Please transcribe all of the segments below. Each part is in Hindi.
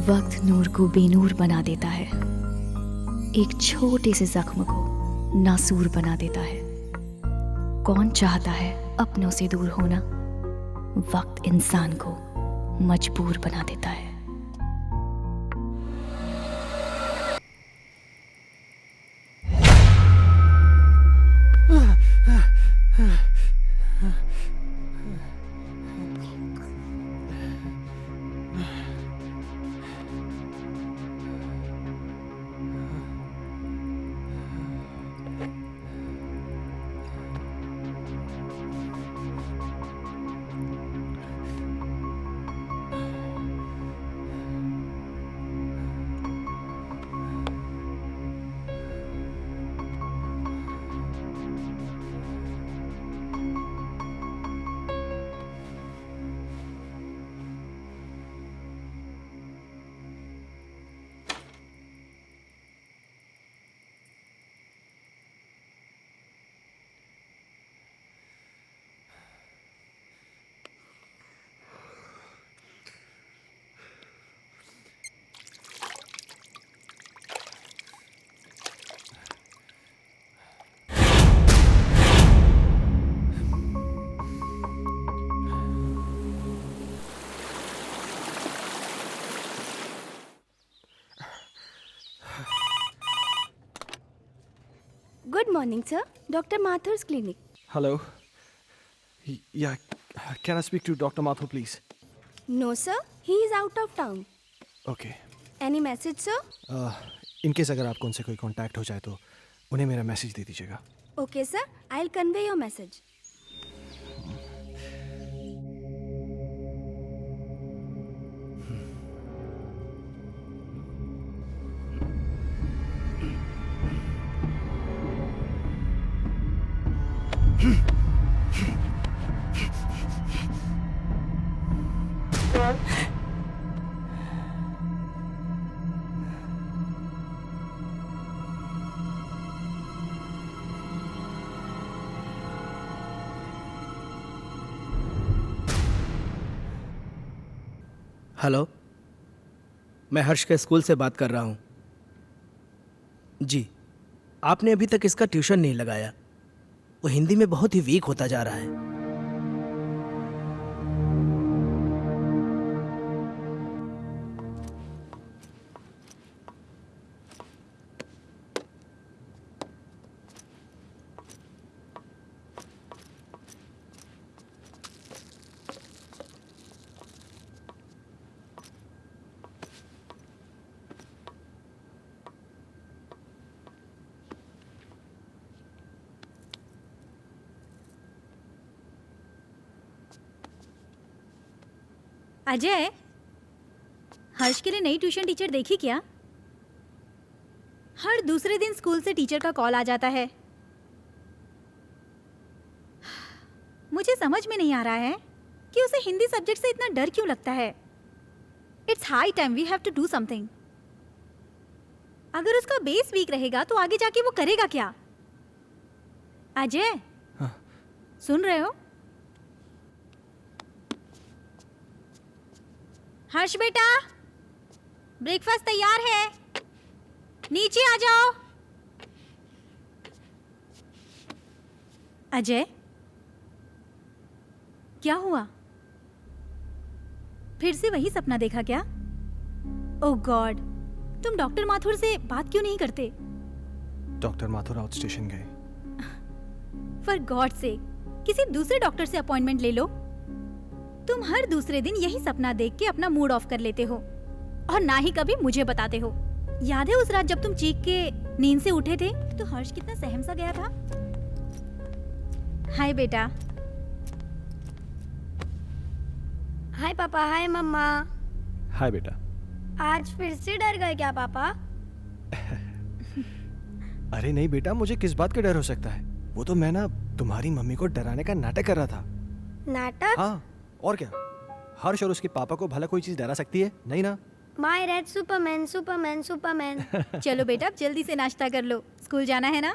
वक्त नूर को बेनूर बना देता है, एक छोटे से जख्म को नासूर बना देता है। कौन चाहता है अपनों से दूर होना? वक्त इंसान को मजबूर बना देता है। Good morning, sir. Dr. Mathur's clinic. Hello. Yeah, can I speak to Dr. Mathur, please? No, sir. He is out of town. Okay. Any message, sir? In case अगर आपको उनसे कोई कांटेक्ट हो जाए तो उन्हें मेरा मैसेज दे दीजिएगा. Okay, sir. I'll convey your message. Hello, मैं हर्ष के स्कूल से बात कर रहा हूँ। जी, आपने अभी तक इसका ट्यूशन नहीं लगाया। वो हिंदी में बहुत ही वीक होता जा रहा है। अजय, हर्ष के लिए नई ट्यूशन टीचर देखी क्या? हर दूसरे दिन स्कूल से टीचर का कॉल आ जाता है। मुझे समझ में नहीं आ रहा है कि उसे हिंदी सब्जेक्ट से इतना डर क्यों लगता है। It's high time we have to do something. अगर उसका बेस वीक रहेगा तो आगे जाके वो करेगा क्या? अजय, हाँ? सुन रहे हो? हर्ष बेटा, ब्रेकफास्ट तैयार है, नीचे आ जाओ। अजय, क्या हुआ? फिर से वही सपना देखा क्या? ओह गॉड, तुम डॉक्टर माथुर से बात क्यों नहीं करते? डॉक्टर माथुर आउट स्टेशन गए. फॉर गॉड से किसी दूसरे डॉक्टर से अपॉइंटमेंट ले लो। तुम हर दूसरे दिन यही सपना देख के अपना मूड ऑफ कर लेते हो और ना ही कभी मुझे बताते हो। याद है उस रात जब तुम चीख के नींद से उठे थे तो हर्ष कितना सहम सा गया था? हाय बेटा। हाय पापा, हाय मम्मा। हाय बेटा. आज फिर से डर गए क्या पापा? अरे नहीं बेटा, मुझे किस बात का डर हो सकता है? वो तो मैं ना तुम्हारी मम्मी को डराने का नाटक कर रहा था. नाटक? हाँ, और क्या? हर्ष और उसके पापा को भला कोई चीज डरा सकती है? नहीं ना? My red Superman, Superman, Superman. चलो बेटा, अब जल्दी से नाश्ता कर लो, स्कूल जाना है ना।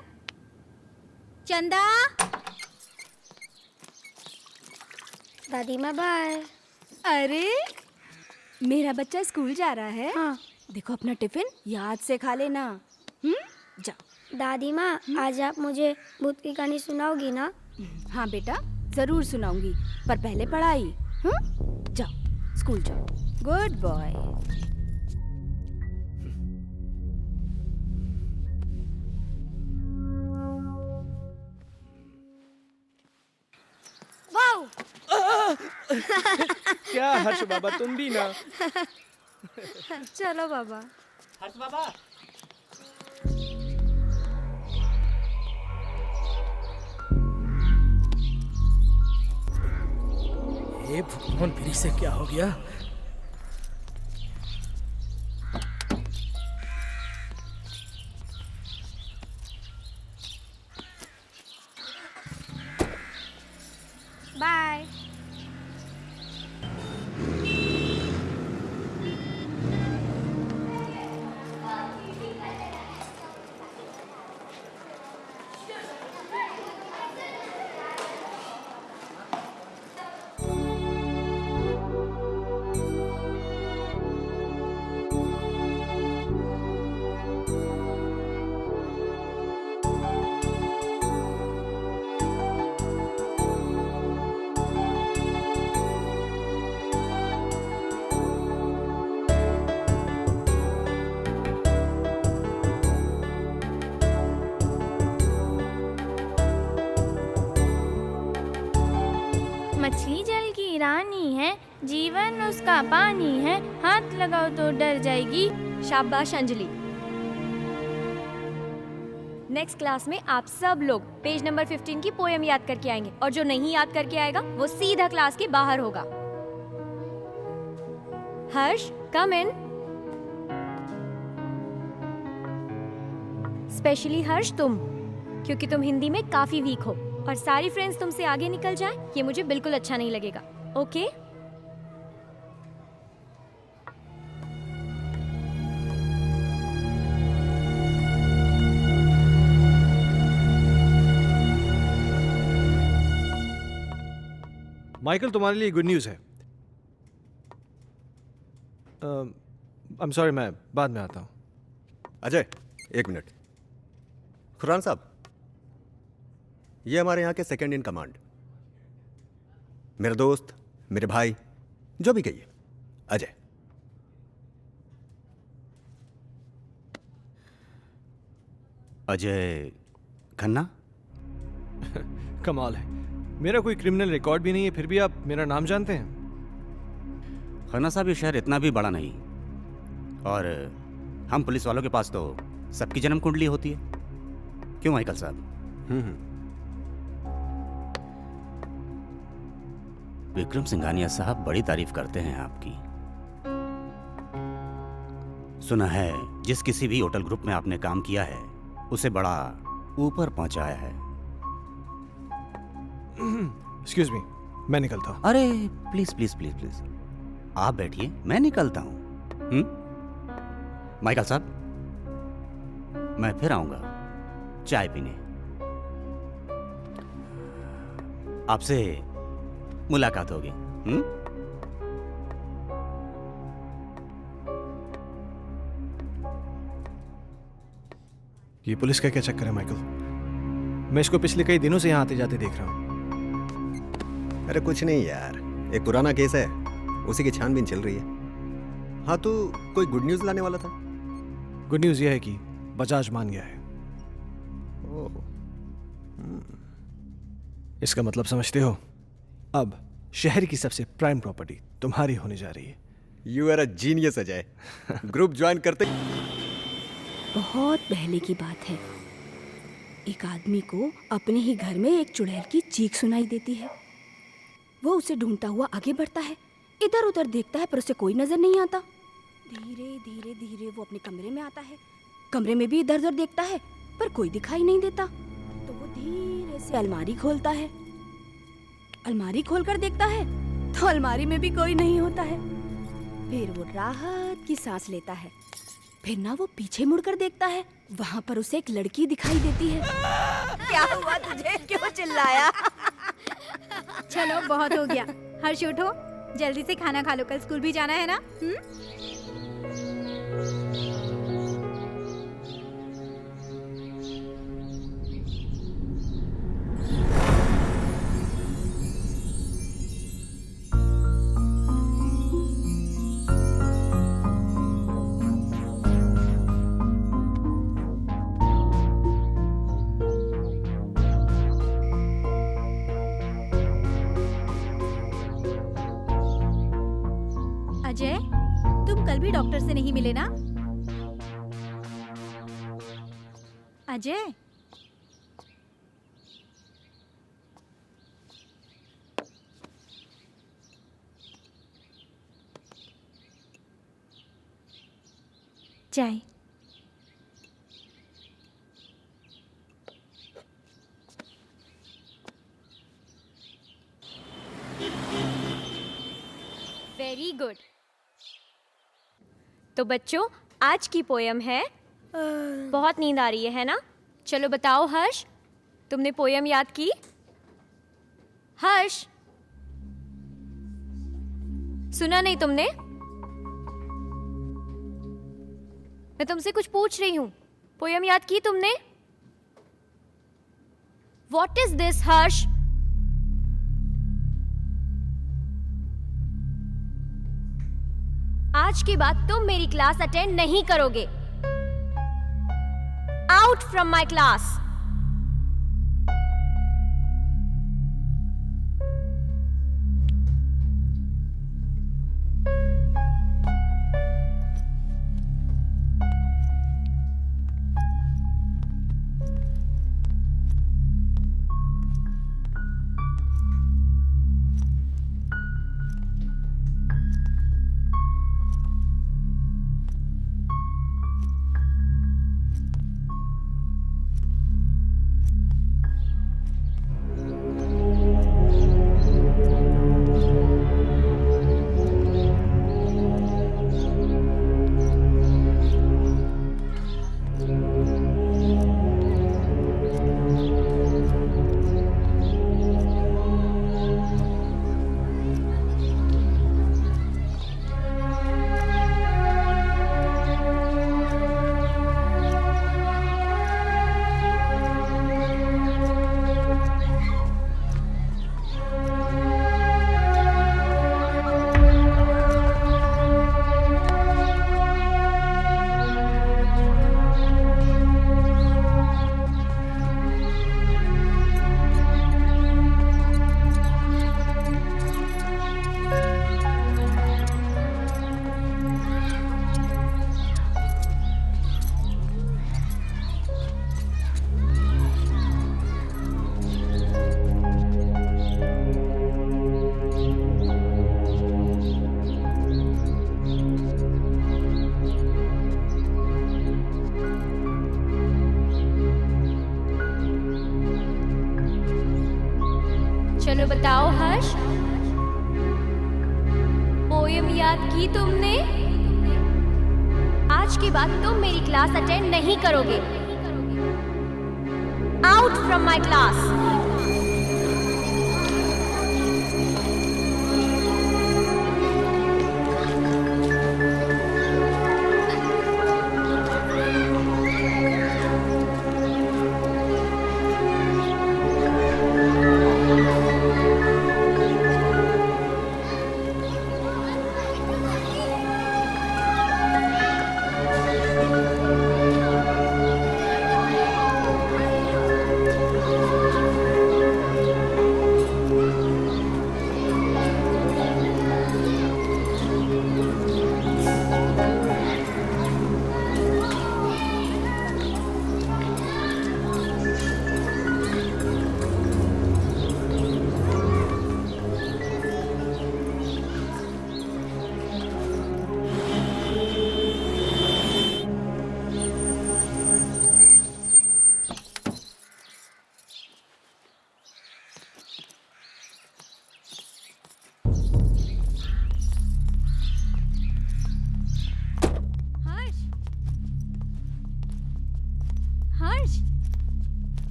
चंदा, दादी माँ बाय। अरे मेरा बच्चा स्कूल जा रहा है। हाँ। देखो अपना टिफिन याद से खा लेना। जा। दादी माँ, आज आप मुझे भूत की कहानी सुनाओगी ना? हाँ बेटा, जरूर सुनाऊंगी, पर पहले पढ़ाई। जाओ स्कूल जाओ। Good boy. वाओ! क्या हर्ष बाबा, तुम भी ना? चलो बाबा। हर्ष बाबा। ये भगवान, फिर से क्या हो गया? बाय। मछली जल की रानी है, जीवन उसका पानी है, हाथ लगाओ तो डर जाएगी। शाबाश अंजलि। नेक्स्ट क्लास में आप सब लोग पेज नंबर 15 की पोएम याद करके आएंगे, और जो नहीं याद करके आएगा वो सीधा क्लास के बाहर होगा। हर्ष, कम इन। स्पेशली हर्ष तुम, क्योंकि तुम हिंदी में काफी वीक हो और सारी फ्रेंड्स तुमसे आगे निकल जाएं, ये मुझे बिल्कुल अच्छा नहीं लगेगा। ओके? माइकल, तुम्हारे लिए गुड न्यूज़ है। आई एम सॉरी, मैं बाद में आता हूँ। अजय, एक मिनट। खुरान साहब, ये हमारे यहाँ के सेकंड इन कमांड, मेरे दोस्त, मेरे भाई, जो भी कहिए, अजय। अजय खन्ना? कमाल है, मेरा कोई क्रिमिनल रिकॉर्ड भी नहीं है, फिर भी आप मेरा नाम जानते हैं। खन्ना साहब, ये शहर इतना भी बड़ा नहीं, और हम पुलिस वालों के पास तो सबकी जन्म कुंडली होती है। क्यों माइकल साहब? विक्रम सिंघानिया साहब बड़ी तारीफ करते हैं आपकी। सुना है जिस किसी भी होटल ग्रुप में आपने काम किया है उसे बड़ा ऊपर पहुंचाया है। एक्सक्यूज मी, मैं निकलता हूँ। अरे प्लीज प्लीज प्लीज प्लीज, आप बैठिए, मैं निकलता हूं। माइकल साहब, मैं फिर आऊंगा चाय पीने। आपसे मुलाकात होगी। ये पुलिस का क्या चक्कर है माइकल? मैं इसको पिछले कई दिनों से यहाँ आते जाते देख रहा हूँ। अरे कुछ नहीं यार, एक पुराना केस है, उसी की छानबीन चल रही है। हाँ, तो कोई गुड न्यूज़ लाने वाला था? गुड न्यूज़ यह है कि बजाज मान गया है। ओह, इसका मतलब समझते हो? अब शहर की सबसे प्राइम प्रॉपर्टी तुम्हारी होने जा रही है। You are a genius Ajay. Group join करते। बहुत पहले की बात है, एक आदमी को अपने ही घर में एक चुड़ैल की चीख सुनाई देती है। वो उसे ढूंढता हुआ आगे बढ़ता है, इधर उधर देखता है पर उसे कोई नजर नहीं आता। धीरे धीरे धीरे वो अपने कमरे में आता है, कमरे में भी इधर उधर देखता है पर कोई दिखाई नहीं देता। तो वो धीरे से अलमारी खोलता है, अलमारी खोलकर देखता है तो अलमारी में भी कोई नहीं होता है। फिर वो राहत की सांस लेता है, फिर ना वो पीछे मुड़कर देखता है, वहां पर उसे एक लड़की दिखाई देती है। क्या हुआ तुझे, क्यों चिल्लाया? चलो बहुत हो गया, हर्ष उठो। जल्दी से खाना खा लो, कल स्कूल भी जाना है ना। अजय, तुम कल भी डॉक्टर से नहीं मिले ना? अजय, चाय। Very good. तो बच्चों, आज की पोयम है बहुत नींद आ रही है ना? चलो बताओ हर्ष, तुमने पोयम याद की? हर्ष, सुना नहीं तुमने? मैं तुमसे कुछ पूछ रही हूं। पोयम याद की तुमने? What is this, हर्ष? आज के बाद तुम मेरी क्लास अटेंड नहीं करोगे। Out from my class. चलो बताओ हर्ष, पोयम याद की तुमने? आज के बाद तुम मेरी क्लास अटेंड नहीं करोगे। Out from my class.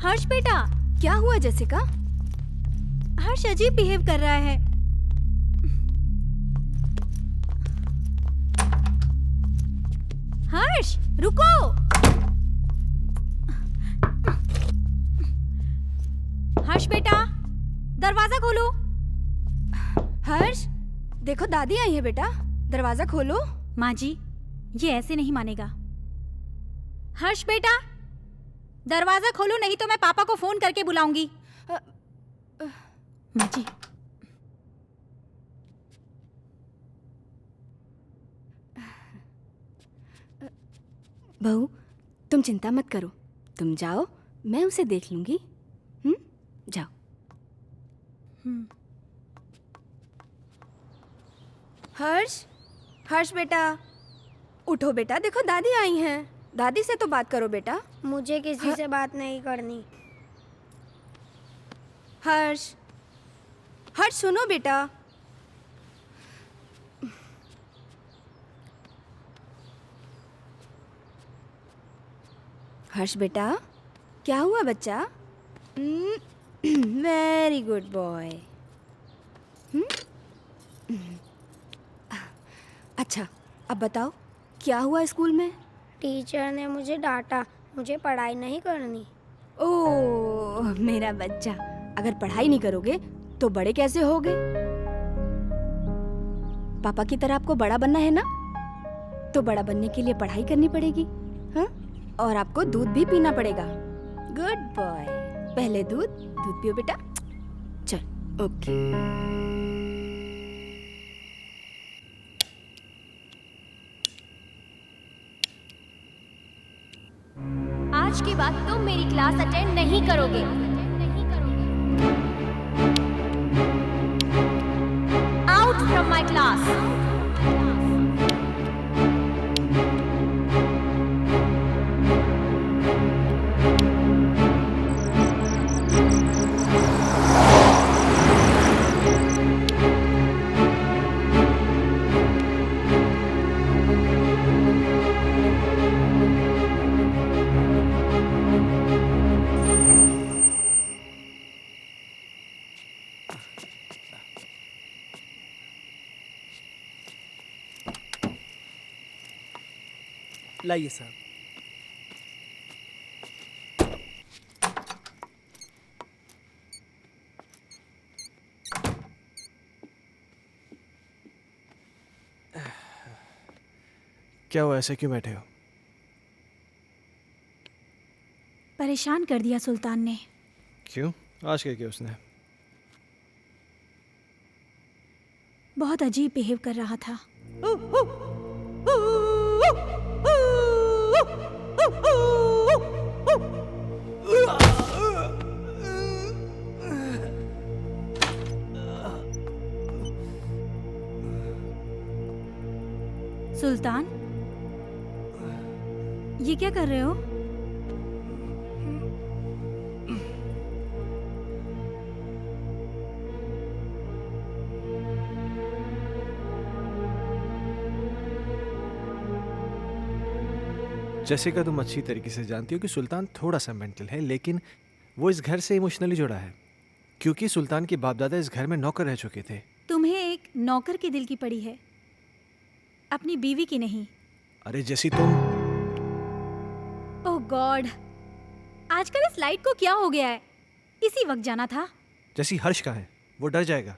Harsh बेटा, क्या हुआ जैसिका? हर्ष अजीब बिहेव कर रहा है। हर्ष रुको। हर्ष बेटा दरवाजा खोलो। हर्ष देखो दादी आई है बेटा, दरवाजा खोलो। माँ जी ये ऐसे नहीं मानेगा। हर्ष बेटा दरवाजा खोलो, नहीं तो मैं पापा को फोन करके बुलाऊंगी। माँ जी बहू तुम चिंता मत करो, तुम जाओ, मैं उसे देख लूंगी। जाओ। हर्ष हर्ष बेटा उठो बेटा, देखो दादी आई हैं। दादी से तो बात करो बेटा। मुझे किसी से बात नहीं करनी। हर्ष हर्ष सुनो बेटा। हर्ष बेटा क्या हुआ बच्चा? Very good boy. अच्छा अब बताओ क्या हुआ स्कूल में? टीचर ने मुझे डांटा, मुझे पढ़ाई नहीं करनी। ओह मेरा बच्चा, अगर पढ़ाई नहीं करोगे तो बड़े कैसे होगे? पापा की तरह आपको बड़ा बनना है ना, तो बड़ा बनने के लिए पढ़ाई करनी पड़ेगी। हाँ, और आपको दूध भी पीना पड़ेगा। गुड बॉय, पहले दूध पियो बेटा। चल ओके। आज के बाद तुम मेरी क्लास अटेंड नहीं करोगे। Out from my class. लाइए साहब। क्या हुआ, ऐसे क्यों बैठे हो? परेशान कर दिया सुल्तान ने। क्यों, आज क्या किया उसने? बहुत अजीब बिहेव कर रहा था। सुल्तान ये क्या कर रहे हो? जैसिका, तुम अच्छी तरीके से जानती हो कि सुल्तान थोड़ा सा मेंटल है, लेकिन वो इस घर से इमोशनली जुड़ा है क्योंकि सुल्तान के बाप दादा इस घर में नौकर रह चुके थे। तुम्हें एक नौकर के दिल की पड़ी है, अपनी बीवी की नहीं। अरे जैसी तुम। ओह गॉड, आजकल इस लाइट को क्या हो गया है? इसी वक्त जाना था। जैसी हर्ष का है, वो डर जाएगा।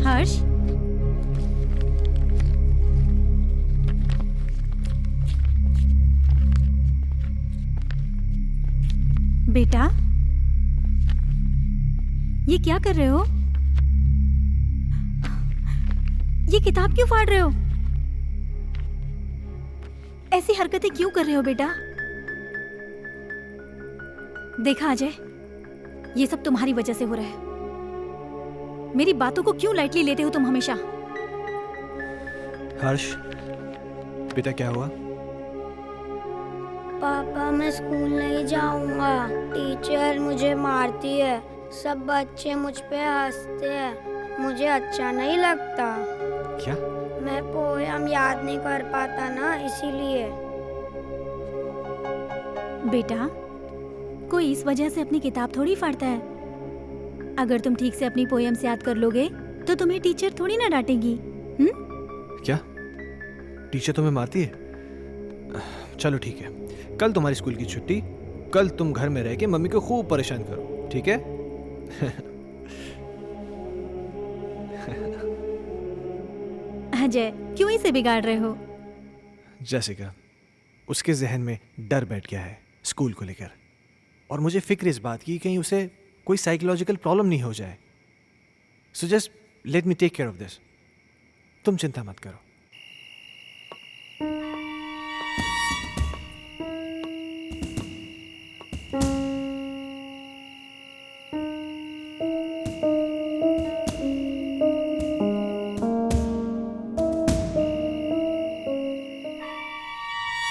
हर्ष बेटा ये क्या कर रहे हो? ये किताब क्यों फाड़ रहे हो? ऐसी हरकतें क्यों कर रहे हो बेटा? देखा अजय, ये सब तुम्हारी वजह से हो रहा है। मेरी बातों को क्यों लाइटली लेते हो तुम हमेशा? हर्ष बेटा क्या हुआ? पापा मैं मैं स्कूल नहीं जाऊंगा। टीचर मुझे मारती है, सब बच्चे मुझ पे हंसते हैं, मुझे अच्छा नहीं लगता। क्या? मैं पोयम याद नहीं कर पाता ना, इसीलिए। बेटा, कोई इस वजह से अपनी किताब थोड़ी फाड़ता है। अगर तुम ठीक से अपनी पोएम्स याद कर लोगे तो तुम्हें टीचर थोड़ी ना डांटेगी। क्या टीचर तुम्हें मारती है? चलो ठीक है, कल तुम्हारी स्कूल की छुट्टी, कल तुम घर में रह के मम्मी को खूब परेशान करो, ठीक है? अजय, क्यों इसे बिगाड़ रहे हो? जैसिका, उसके जहन में डर बैठ गया है स्कूल को लेकर, और मुझे फिक्र इस बात की कहीं उसे कोई साइकोलॉजिकल प्रॉब्लम नहीं हो जाए। So just let me take care of this. तुम चिंता मत करो।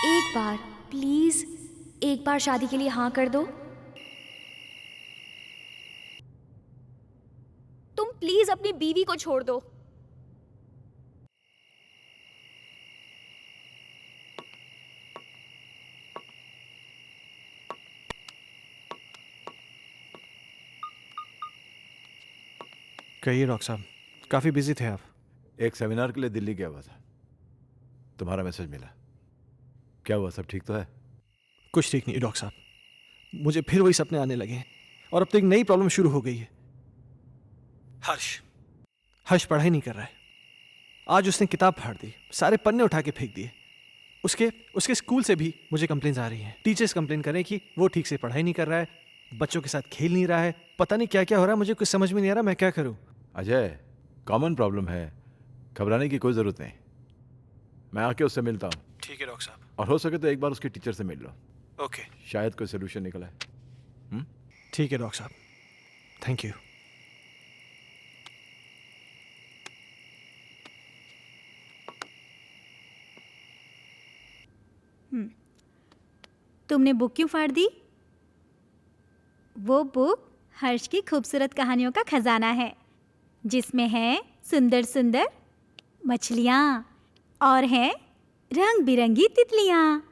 एक बार प्लीज, एक बार शादी के लिए हाँ कर दो। तुम प्लीज अपनी बीवी को छोड़ दो। कहिए डॉक्टर साहब, काफ़ी बिजी थे आप। एक सेमिनार के लिए दिल्ली गया हुआ था, तुम्हारा मैसेज मिला। क्या हुआ, सब ठीक तो है? कुछ ठीक नहीं डॉक्टर साहब, मुझे फिर वही सपने आने लगे हैं और अब तो एक नई प्रॉब्लम शुरू हो गई है। हर्ष पढ़ाई नहीं कर रहा है। आज उसने किताब फाड़ दी, सारे पन्ने उठा के फेंक दिए। उसके स्कूल से भी मुझे कंप्लेंट्स आ रही हैं। टीचर्स कंप्लेन कर रहे हैं कि वो ठीक से पढ़ाई नहीं कर रहा है, बच्चों के साथ खेल नहीं रहा है, पता नहीं क्या क्या हो रहा है। मुझे कुछ समझ में नहीं आ रहा, मैं क्या करूं? अजय, कॉमन प्रॉब्लम है, घबराने की कोई ज़रूरत नहीं। मैं आके उससे मिलता हूँ। ठीक है डॉक्टर साहब। और हो सके तो एक बार उसके टीचर से मिल लो। ओके, शायद कोई सोल्यूशन निकला है। ठीक है डॉक्टर साहब, थैंक यू। तुमने बुक क्यों फाड़ दी? वो बुक हर्ष की खूबसूरत कहानियों का खजाना है, जिसमें है सुंदर सुंदर मछलियाँ और हैं रंग बिरंगी तितलियाँ,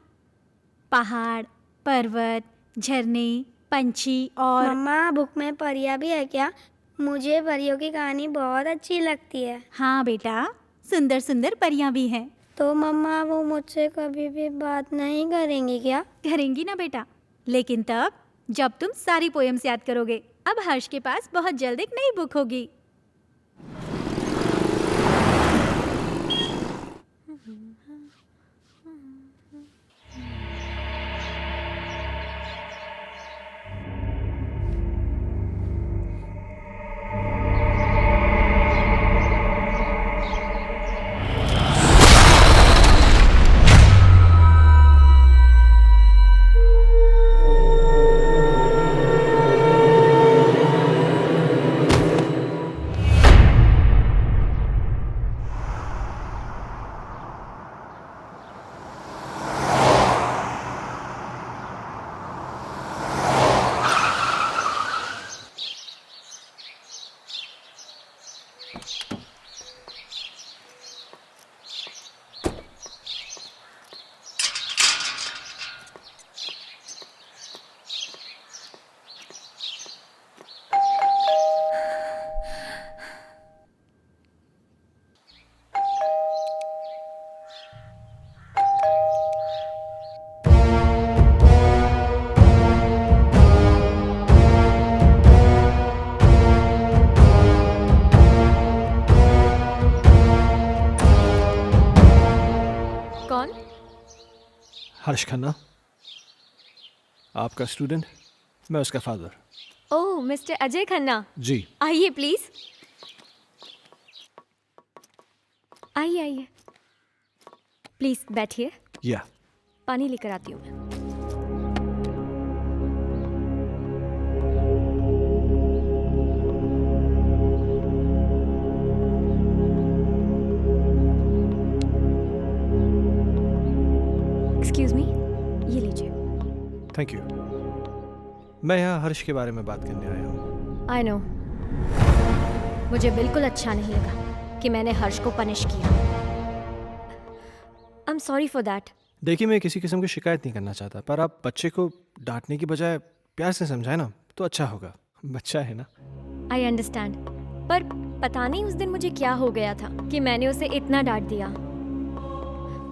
पहाड़, पर्वत, झरने, पंछी और मम्मा, बुक में परियां भी है क्या? मुझे परियों की कहानी बहुत अच्छी लगती है। हाँ बेटा, सुंदर सुंदर परियां भी हैं। तो मम्मा, वो मुझसे कभी भी बात नहीं करेंगी क्या? करेंगी ना बेटा, लेकिन तब जब तुम सारी पोएम्स याद करोगे। अब हर्ष के पास बहुत जल्द एक नई बुक होगी। कौन? हर्ष खन्ना, आपका स्टूडेंट, मैं उसका फादर। ओह, मिस्टर अजय खन्ना, जी। आइए प्लीज। आइए आइए, प्लीज बैठिए, या पानी लेकर आती हूँ मैं। एक्सक्यूज मी, ये लीजिए। Thank you. मैं यहाँ हर्ष के बारे में बात करने आया हूँ। आई नो, मुझे बिल्कुल अच्छा नहीं लगा कि मैंने हर्ष को पनिश किया। I am sorry for that. देखिए, मैं किसी किस्म की शिकायत नहीं करना चाहता, पर आप बच्चे को डांटने की बजाय प्यार से समझाए ना तो अच्छा होगा। बच्चा है ना। आई अंडरस्टैंड, पर पता नहीं उस दिन मुझे क्या हो गया था कि मैंने उसे इतना डांट दिया।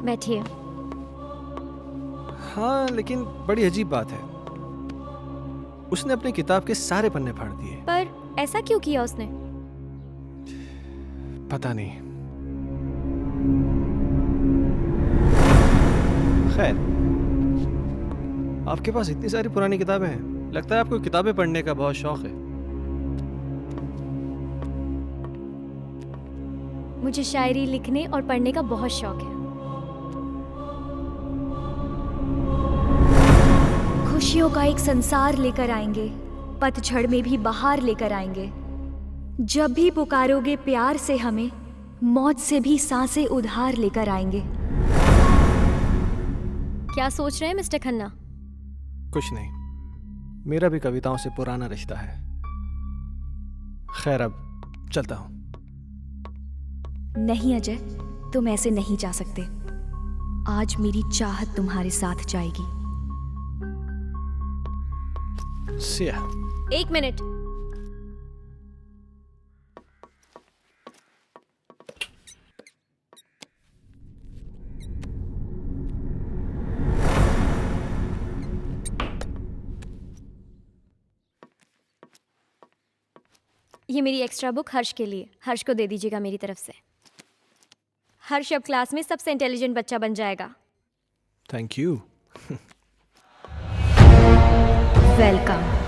बैठिए। हाँ, लेकिन बड़ी अजीब बात है, उसने अपनी किताब के सारे पन्ने फाड़ दिए। पर ऐसा क्यों किया उसने? पता नहीं। खैर, आपके पास इतनी सारी पुरानी किताबें हैं, लगता है आपको किताबें पढ़ने का बहुत शौक है। मुझे शायरी लिखने और पढ़ने का बहुत शौक है। खुशियों का एक संसार लेकर आएंगे, पतझड़ में भी बहार लेकर आएंगे। जब भी पुकारोगे प्यार से हमें, मौत से भी सांसें उधार लेकर आएंगे। क्या सोच रहे हैं मिस्टर खन्ना? कुछ नहीं, मेरा भी कविताओं से पुराना रिश्ता है। खैर, अब चलता हूं। नहीं अजय, तुम ऐसे नहीं जा सकते। आज मेरी चाहत तुम्हारे साथ जाएगी। सिया। एक मिनट। ये मेरी एक्स्ट्रा बुक हर्ष के लिए। हर्ष को दे दीजिएगा मेरी तरफ से। हर्ष अब क्लास में सबसे इंटेलिजेंट बच्चा बन जाएगा। Thank you. वेलकम।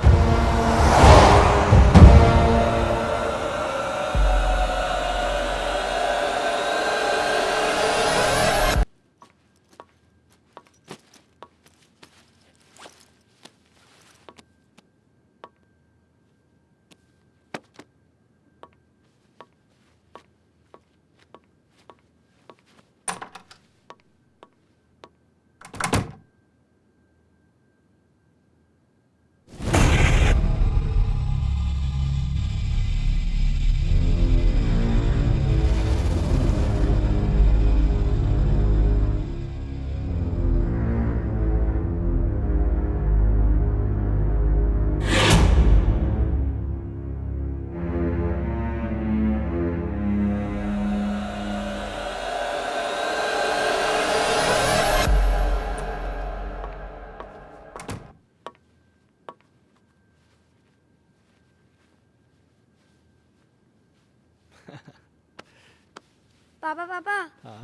पापा पापा,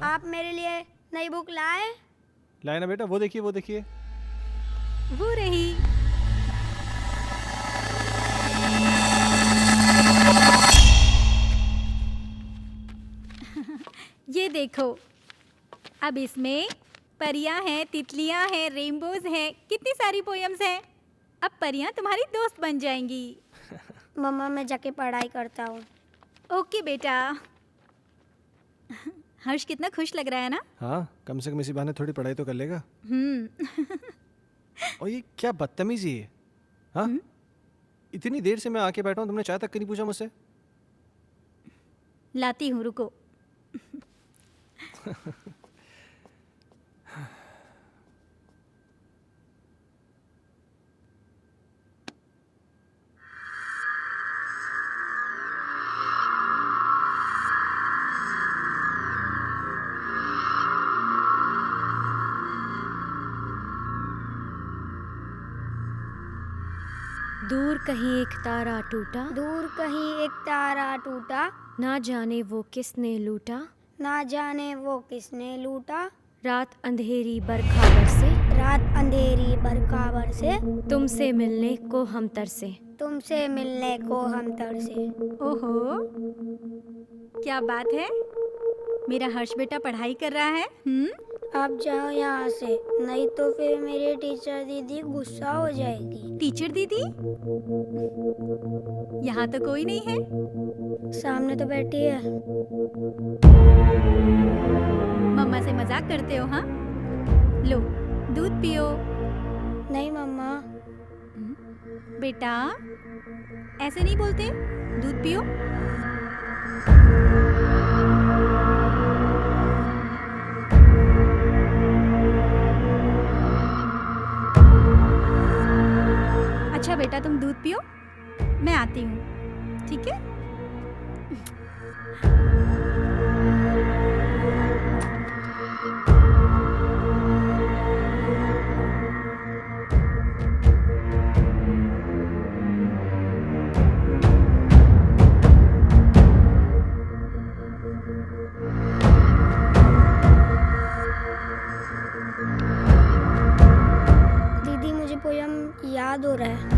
आप मेरे लिए नई बुक लाए? लाए ना बेटा, वो देखिए वो देखिए। वो रही। ये देखो, अब इसमें परियां हैं, तितलियां हैं, रेनबोज हैं, कितनी सारी पोयम्स हैं। अब परियां तुम्हारी दोस्त बन जाएंगी। मम्मा, मैं जाके पढ़ाई करता हूँ। ओके बेटा। हर्ष कितना खुश लग रहा है ना? हाँ, कम से कम इसी बहाने थोड़ी पढ़ाई तो कर लेगा। और ये क्या बदतमीजी है? हाँ, इतनी देर से मैं आके बैठा हूँ, तुमने चाय तक नहीं पूछा मुझसे। लाती हूँ, रुको। दूर कहीं एक तारा टूटा, दूर कहीं एक तारा टूटा, ना जाने वो किसने लूटा, ना जाने वो किसने लूटा। रात अंधेरी बरखा बरसे, रात अंधेरी बरखा बरसे, तुमसे मिलने को हम तरसे, तुमसे मिलने को हम तरसे। ओहो, क्या बात है। मेरा हर्ष बेटा पढ़ाई कर रहा है। आप जाओ यहाँ से, नहीं तो फिर मेरी टीचर दीदी गुस्सा हो जाएगी। टीचर दीदी? यहाँ तो कोई नहीं है। सामने तो बैठी है। मम्मा से मजाक करते हो? हाँ, लो दूध पियो। नहीं मम्मा, बेटा ऐसे नहीं बोलते, दूध पियो। अच्छा बेटा तुम दूध पियो, मैं आती हूँ, ठीक है? दीदी मुझे पोयम याद हो रहा है।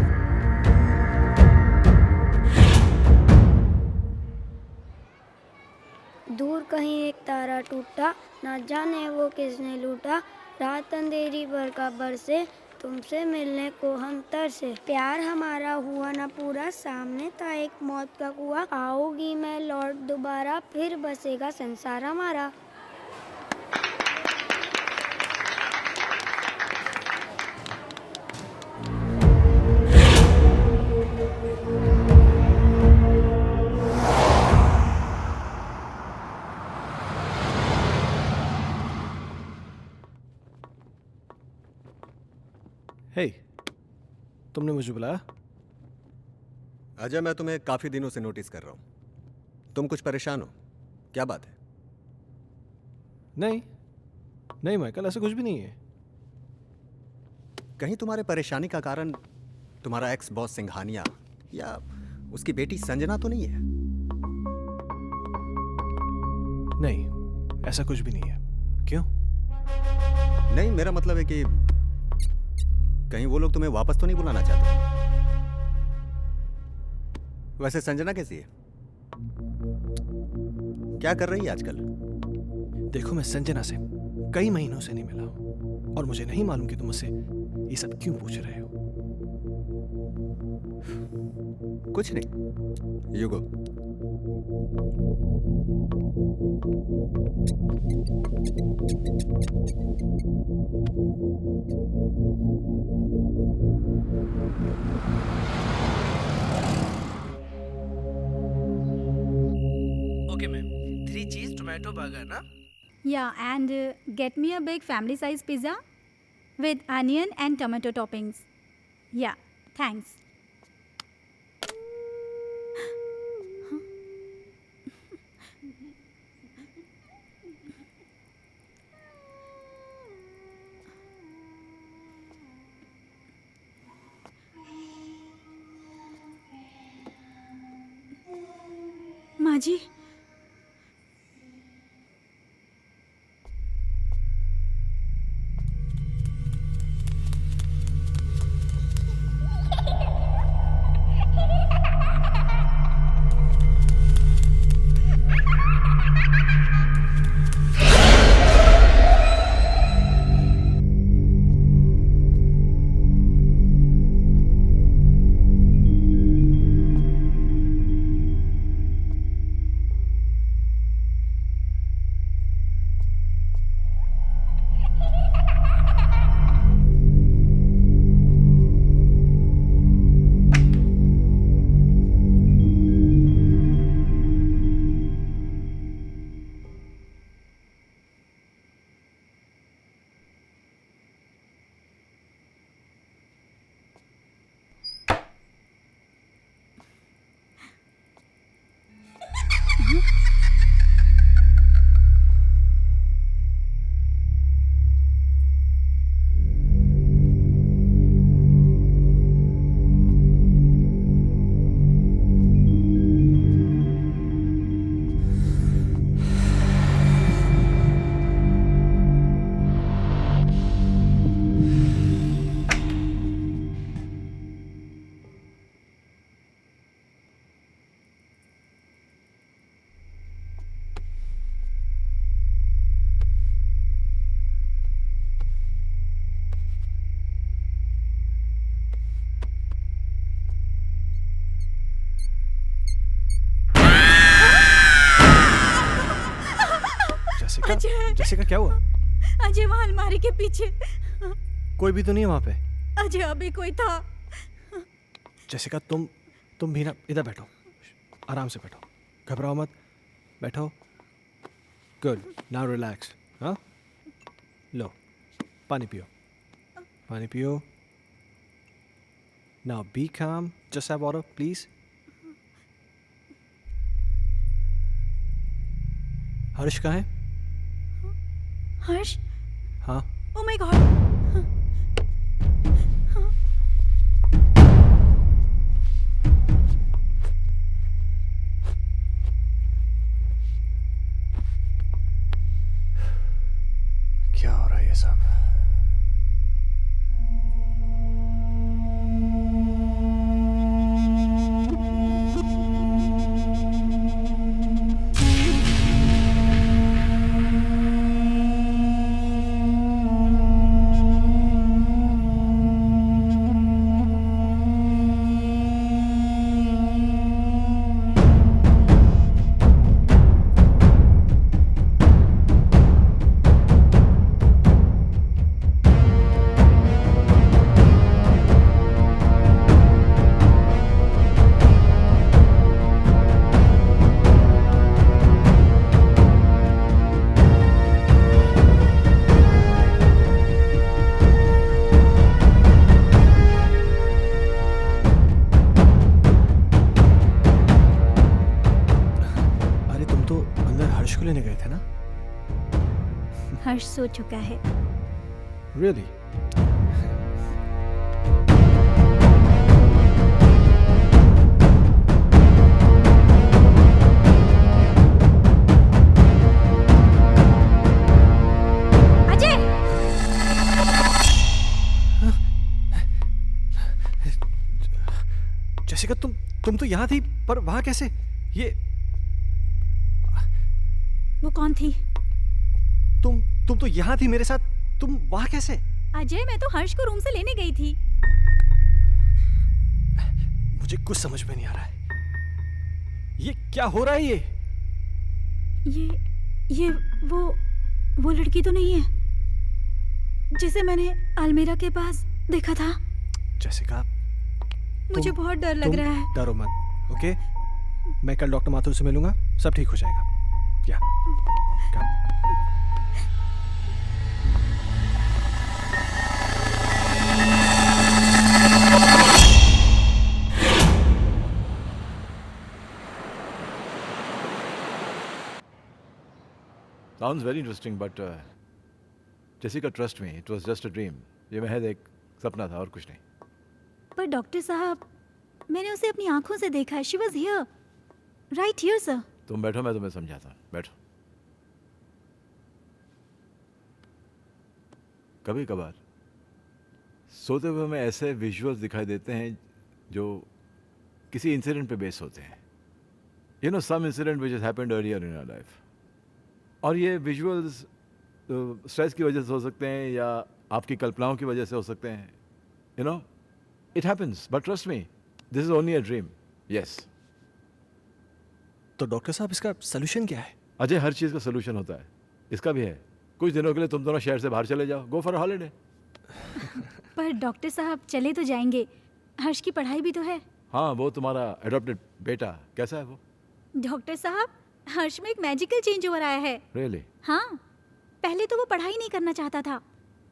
दूर कहीं एक तारा टूटा, ना जाने वो किसने लूटा। रात अंधेरी बरखा बरसे, तुमसे मिलने को हम तरसे। प्यार हमारा हुआ ना पूरा, सामने था एक मौत का कुआं। आओगी मैं लौट दोबारा, फिर बसेगा संसार हमारा। हे, तुमने मुझे बुलाया? अजय, मैं तुम्हें काफी दिनों से नोटिस कर रहा हूं। तुम कुछ परेशान हो, क्या बात है? नहीं नहीं माइकल, ऐसा कुछ भी नहीं है। कहीं तुम्हारे परेशानी का कारण तुम्हारा एक्स बॉस सिंघानिया या उसकी बेटी संजना तो नहीं है? नहीं, ऐसा कुछ भी नहीं है। क्यों? नहीं, मेरा मतलब है कि कहीं वो लोग तुम्हें वापस तो नहीं बुलाना चाहते? वैसे संजना कैसी है? क्या कर रही है आजकल? देखो, मैं संजना से कई महीनों से नहीं मिला हूं और मुझे नहीं मालूम कि तुम मुझसे ये सब क्यों पूछ रहे हो। कुछ नहीं, यू गो। ओके मैम, 3 चीज टोमेटो बर्गर ना? Yeah, and get me a big family size pizza with onion and tomato toppings. Yeah, thanks. माँ जी, जैसिका, क्या हुआ? अजय वहाँ अलमारी के पीछे। कोई भी तो नहीं है वहां पे। अजय अभी कोई था। जैसिका तुम भी ना इधर बैठो, आराम से बैठो, घबराओ मत, बैठो। Good, now relax. हाँ, लो पानी पियो, पानी पियो। नाउ बी काम, जस्ट हैव वाटर प्लीज। हर्ष कहाँ है? हर्ष, हाँ, ओ माय गॉड। क्या हो रहा है ये सब? हर्ष को लेने गए थे ना? हर्ष सो चुका है। Really? अजय! जैसिका तुम तो यहाँ थी, पर वहाँ कैसे? ये वो कौन थी? तुम तो यहाँ थी मेरे साथ, तुम वहाँ कैसे? अजय, मैं तो हर्ष को रूम से लेने गई थी। मुझे कुछ समझ में नहीं आ रहा है। ये क्या हो रहा है ये वो लड़की तो नहीं है जिसे मैंने अलमीरा के पास देखा था? जैसिका, मुझे बहुत डर लग रहा है। डरो मत, ओके? मैं कल डॉक्टर माथुर से मिलूंगा, सब ठीक हो जाएगा। या Sounds very interesting, but Jessica, trust me, it was just a dream. ये महज एक सपना था और कुछ नहीं। पर डॉक्टर साहब, मैंने उसे अपनी आंखों से देखा है। She was here, right here, sir. तुम बैठो, मैं तुम्हें समझाता हूँ। बैठो। कभी कभार सोते हुए हमें ऐसे विजुअल्स दिखाई देते हैं जो किसी इंसिडेंट पे बेस होते हैं। You know, some incident which has happened earlier in our life. और ये विजुअल्स स्ट्रेस की वजह से हो सकते हैं या आपकी कल्पनाओं की वजह से हो सकते हैं। You know, it happens, but trust me, this is only a dream. Yes. तो डॉक्टर साहब, इसका सोल्यूशन क्या है? अजय, हर चीज़ का सोल्यूशन होता है, इसका भी है। कुछ दिनों के लिए तुम दोनों शहर से बाहर चले जाओ, गो फॉर हॉलीडे। पर डॉक्टर साहब, चले तो जाएंगे, हर्ष की पढ़ाई भी तो है। हाँ, वो तुम्हारा एडॉप्टेड बेटा कैसा है वो? डॉक्टर साहब, हर्ष में एक मैजिकल चेंज ओवर आया है। रियली? हाँ, पहले तो वो पढ़ाई नहीं करना चाहता था,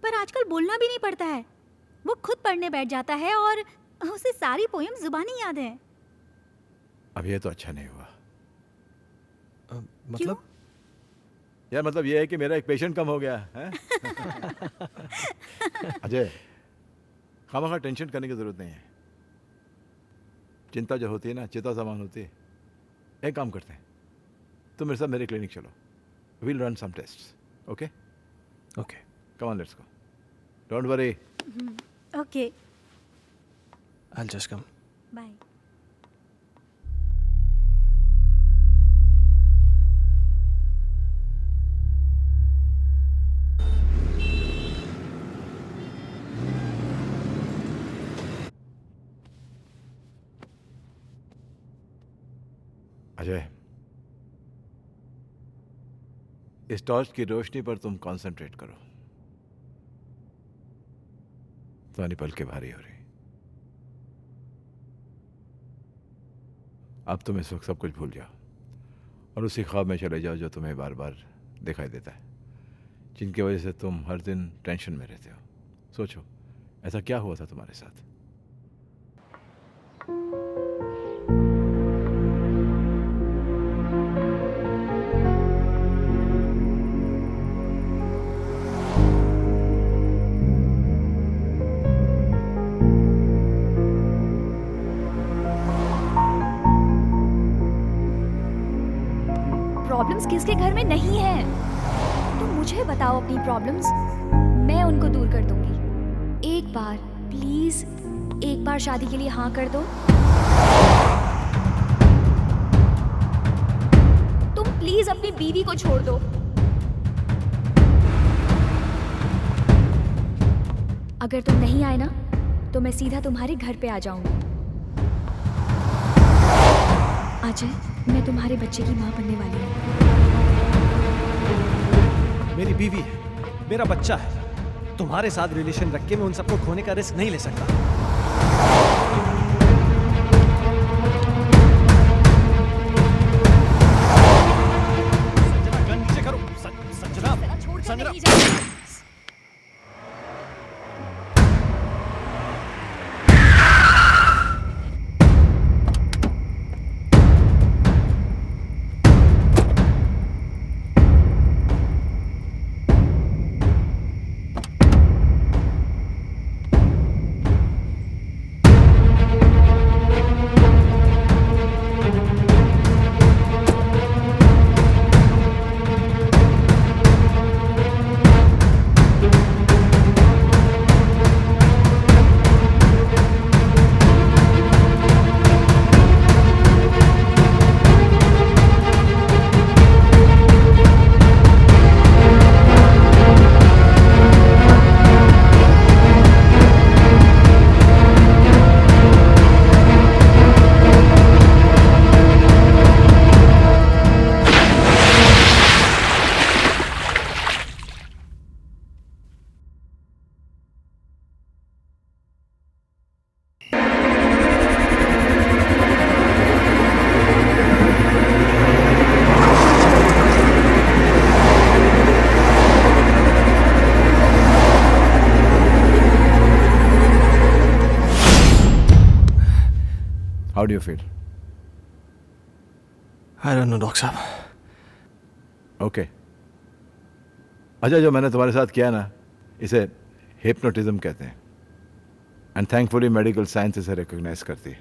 पर आजकल बोलना भी नहीं पड़ता है। वो खुद पढ़ने बैठ जाता है और उसे सारी पोएम जुबानी याद है। अब ये तो अच्छा नहीं हुआ। मतलब? यार, मतलब ये है कि मेरा एक पेशेंट कम हो गया है। अजय, खामखा टेंशन करने की जरूरत नहीं है। चिंता जो होती है ना, चिता समान होती है। एक काम करते हैं, तुम मेरे साथ मेरे क्लिनिक चलो, we'll run some tests, okay? Okay, come on, let's go, don't worry. Okay, I will just come. Bye. Ajay, इस टॉर्च की रोशनी पर तुम कंसंट्रेट करो। तुम्हारी पलकें भारी हो रही। अब तुम इस वक्त सब कुछ भूल जाओ और उसी ख्वाब में चले जाओ जो तुम्हें बार बार दिखाई देता है, जिनकी वजह से तुम हर दिन टेंशन में रहते हो। सोचो ऐसा क्या हुआ था तुम्हारे साथ। प्रॉब्लम्स किसके घर में नहीं है? तुम मुझे बताओ अपनी प्रॉब्लम्स, मैं उनको दूर कर दूंगी। एक बार प्लीज, एक बार शादी के लिए हाँ कर दो। तुम प्लीज अपनी बीवी को छोड़ दो। अगर तुम नहीं आए ना तो मैं सीधा तुम्हारे घर पे आ जाऊंगी। अजय, मैं तुम्हारे बच्चे की माँ बनने वाली हूँ। मेरी बीवी है, मेरा बच्चा है। तुम्हारे साथ रिलेशन रख के मैं उन सबको खोने का रिस्क नहीं ले सकता। संजना, गन नीचे करो। Sanjana, Sanjana. How do you feel? I don't know, doctor साहब। ओके अच्छा, जो मैंने तुम्हारे साथ किया ना, इसे हिप्नोटिज्म कहते हैं। एंड थैंकफुली मेडिकल साइंस इसे रिकॉग्नाइज करती है।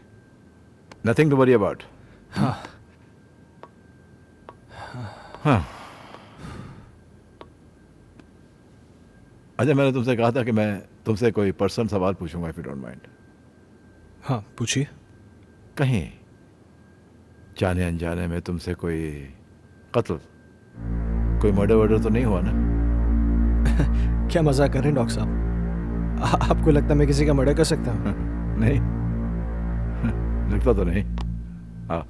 Nothing to worry about. हाँ। हाँ। अच्छा, मैंने तुमसे कहा था कि मैं तुमसे कोई पर्सनल सवाल पूछूंगा, इफ यू डोंट माइंड। हाँ, पूछिए। कहीं जाने अनजाने में तुमसे कोई कत्ल, कोई मर्डर तो नहीं हुआ ना? क्या मजाक कर रहे हैं डॉक्टर साहब? आपको लगता है मैं किसी का मर्डर कर सकता हूँ? नहीं, लगता तो नहीं। हाँ।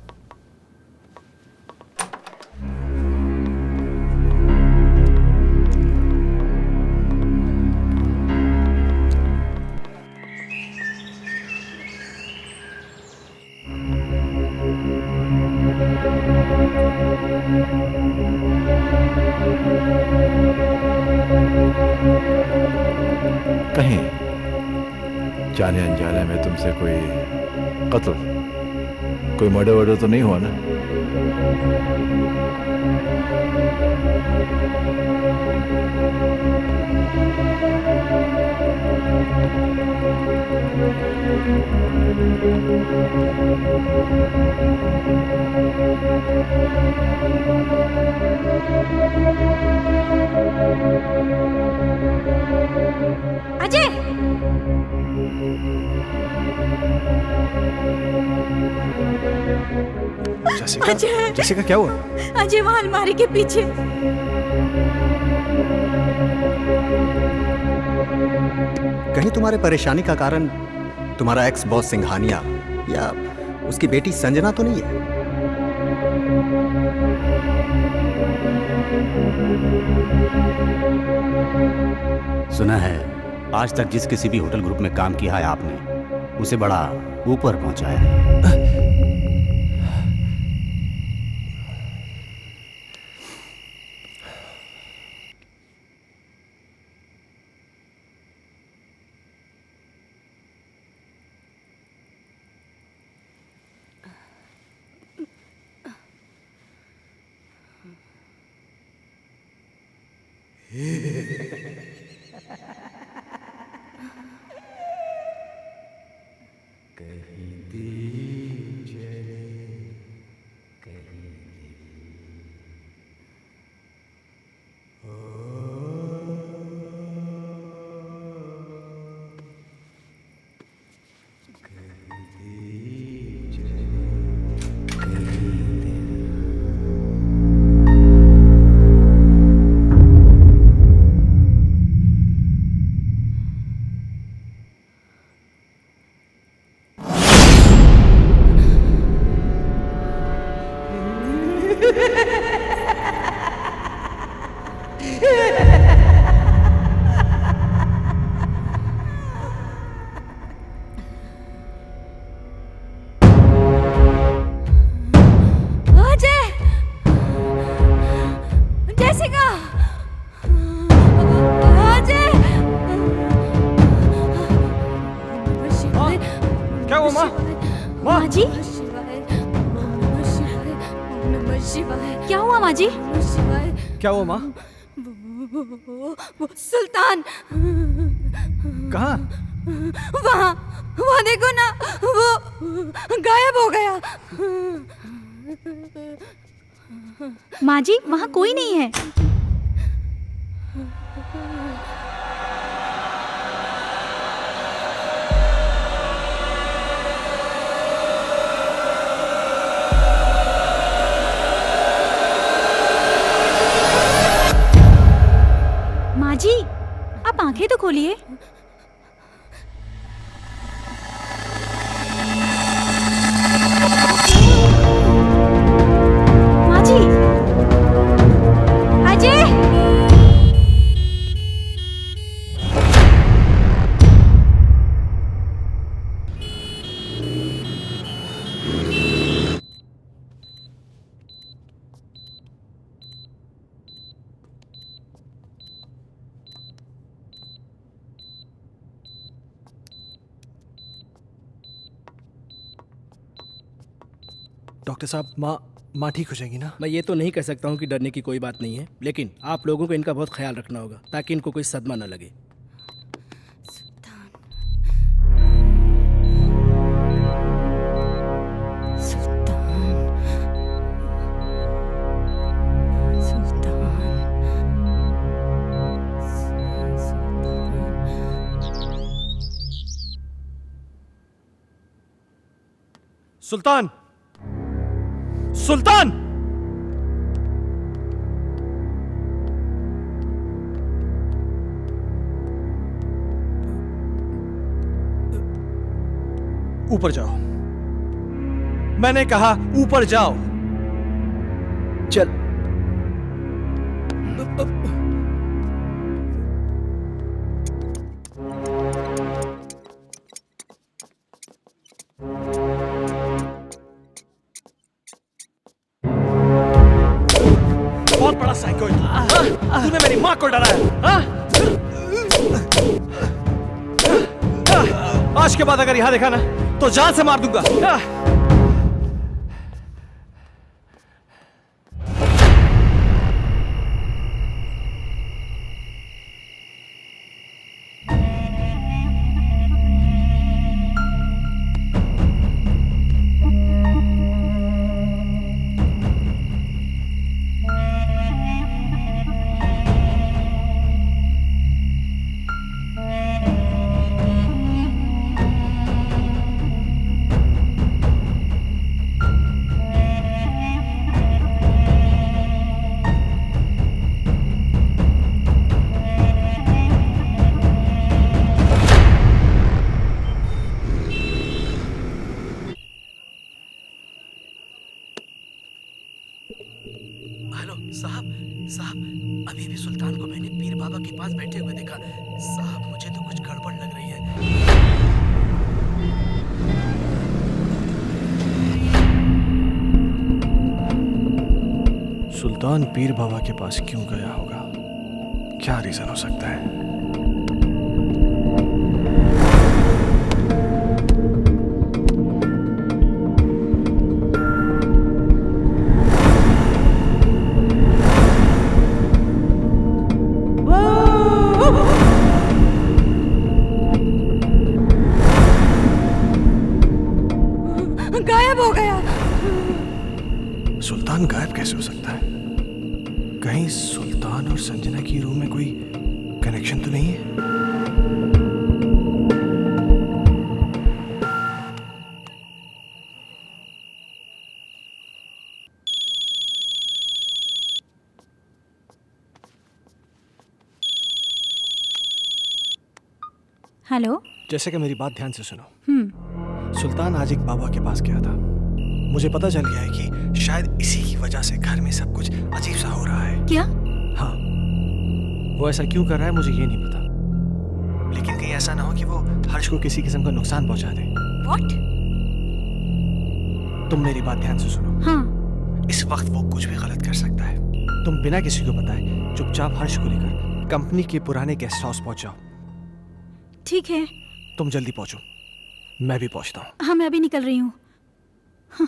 कहीं जाने अनजाने में तुमसे कोई कत्ल, कोई मर्डर तो नहीं हुआ ना? अजय! जैसिका, जैसिका क्या हुआ? अजय वहां अलमारी के पीछे। कहीं तुम्हारे परेशानी का कारण तुम्हारा एक्स बॉस सिंघानिया या उसकी बेटी संजना तो नहीं है? सुना है आज तक जिस किसी भी होटल ग्रुप में काम किया है आपने, उसे बड़ा ऊपर पहुंचाया है। क्या हुआ माँ? माँ माँ जी क्या हुआ माँ जी? क्या हुआ माँ? सुल्तान कहाँ? वहाँ वहाँ देखो ना, वो गायब हो गया। माँ जी वहाँ कोई नहीं है। माँ जी आप आंखें तो खोलिए। माँ जी अजय डॉक्टर साहब माँ ठीक हो जाएगी ना? मैं ये तो नहीं कह सकता हूँ कि डरने की कोई बात नहीं है, लेकिन आप लोगों को इनका बहुत ख्याल रखना होगा ताकि इनको कोई सदमा न लगे। सुल्तान! सुल्तान! ऊपर जाओ। मैंने कहा ऊपर जाओ। चल। बहुत बड़ा साइको है तूने मेरी माँ को डराया। आज के बाद अगर यहाँ देखा ना तो जान से मार दूंगा। साहब अभी भी सुल्तान को मैंने पीर बाबा के पास बैठे हुए देखा। साहब मुझे तो कुछ गड़बड़ लग रही है। सुल्तान पीर बाबा के पास क्यों गया होगा? क्या रीजन हो सकता है? कहीं सुल्तान और संजना की रूम में कोई कनेक्शन तो नहीं है? हेलो। जैसे कि मेरी बात ध्यान से सुनो। हम्म। सुल्तान आज एक बाबा के पास गया था। मुझे पता चल गया है कि शायद इसी की वजह से घर में सब कुछ अजीब सा हो रहा है। क्या? हाँ, वो ऐसा क्यों कर रहा है मुझे ये नहीं पता, लेकिन कहीं ऐसा ना हो कि वो हर्ष को किसी किस्म का नुकसान पहुंचा दे। व्हाट? तुम मेरी बात ध्यान से सुनो। हाँ। इस वक्त वो कुछ भी गलत कर सकता है। तुम बिना किसी को बताए चुपचाप हर्ष को लेकर कंपनी के पुराने गेस्ट हाउस पहुंच जाओ। ठीक है। तुम जल्दी पहुंचो, मैं भी पहुंचता हूँ। हाँ, मैं अभी निकल रही हूँ। हाँ।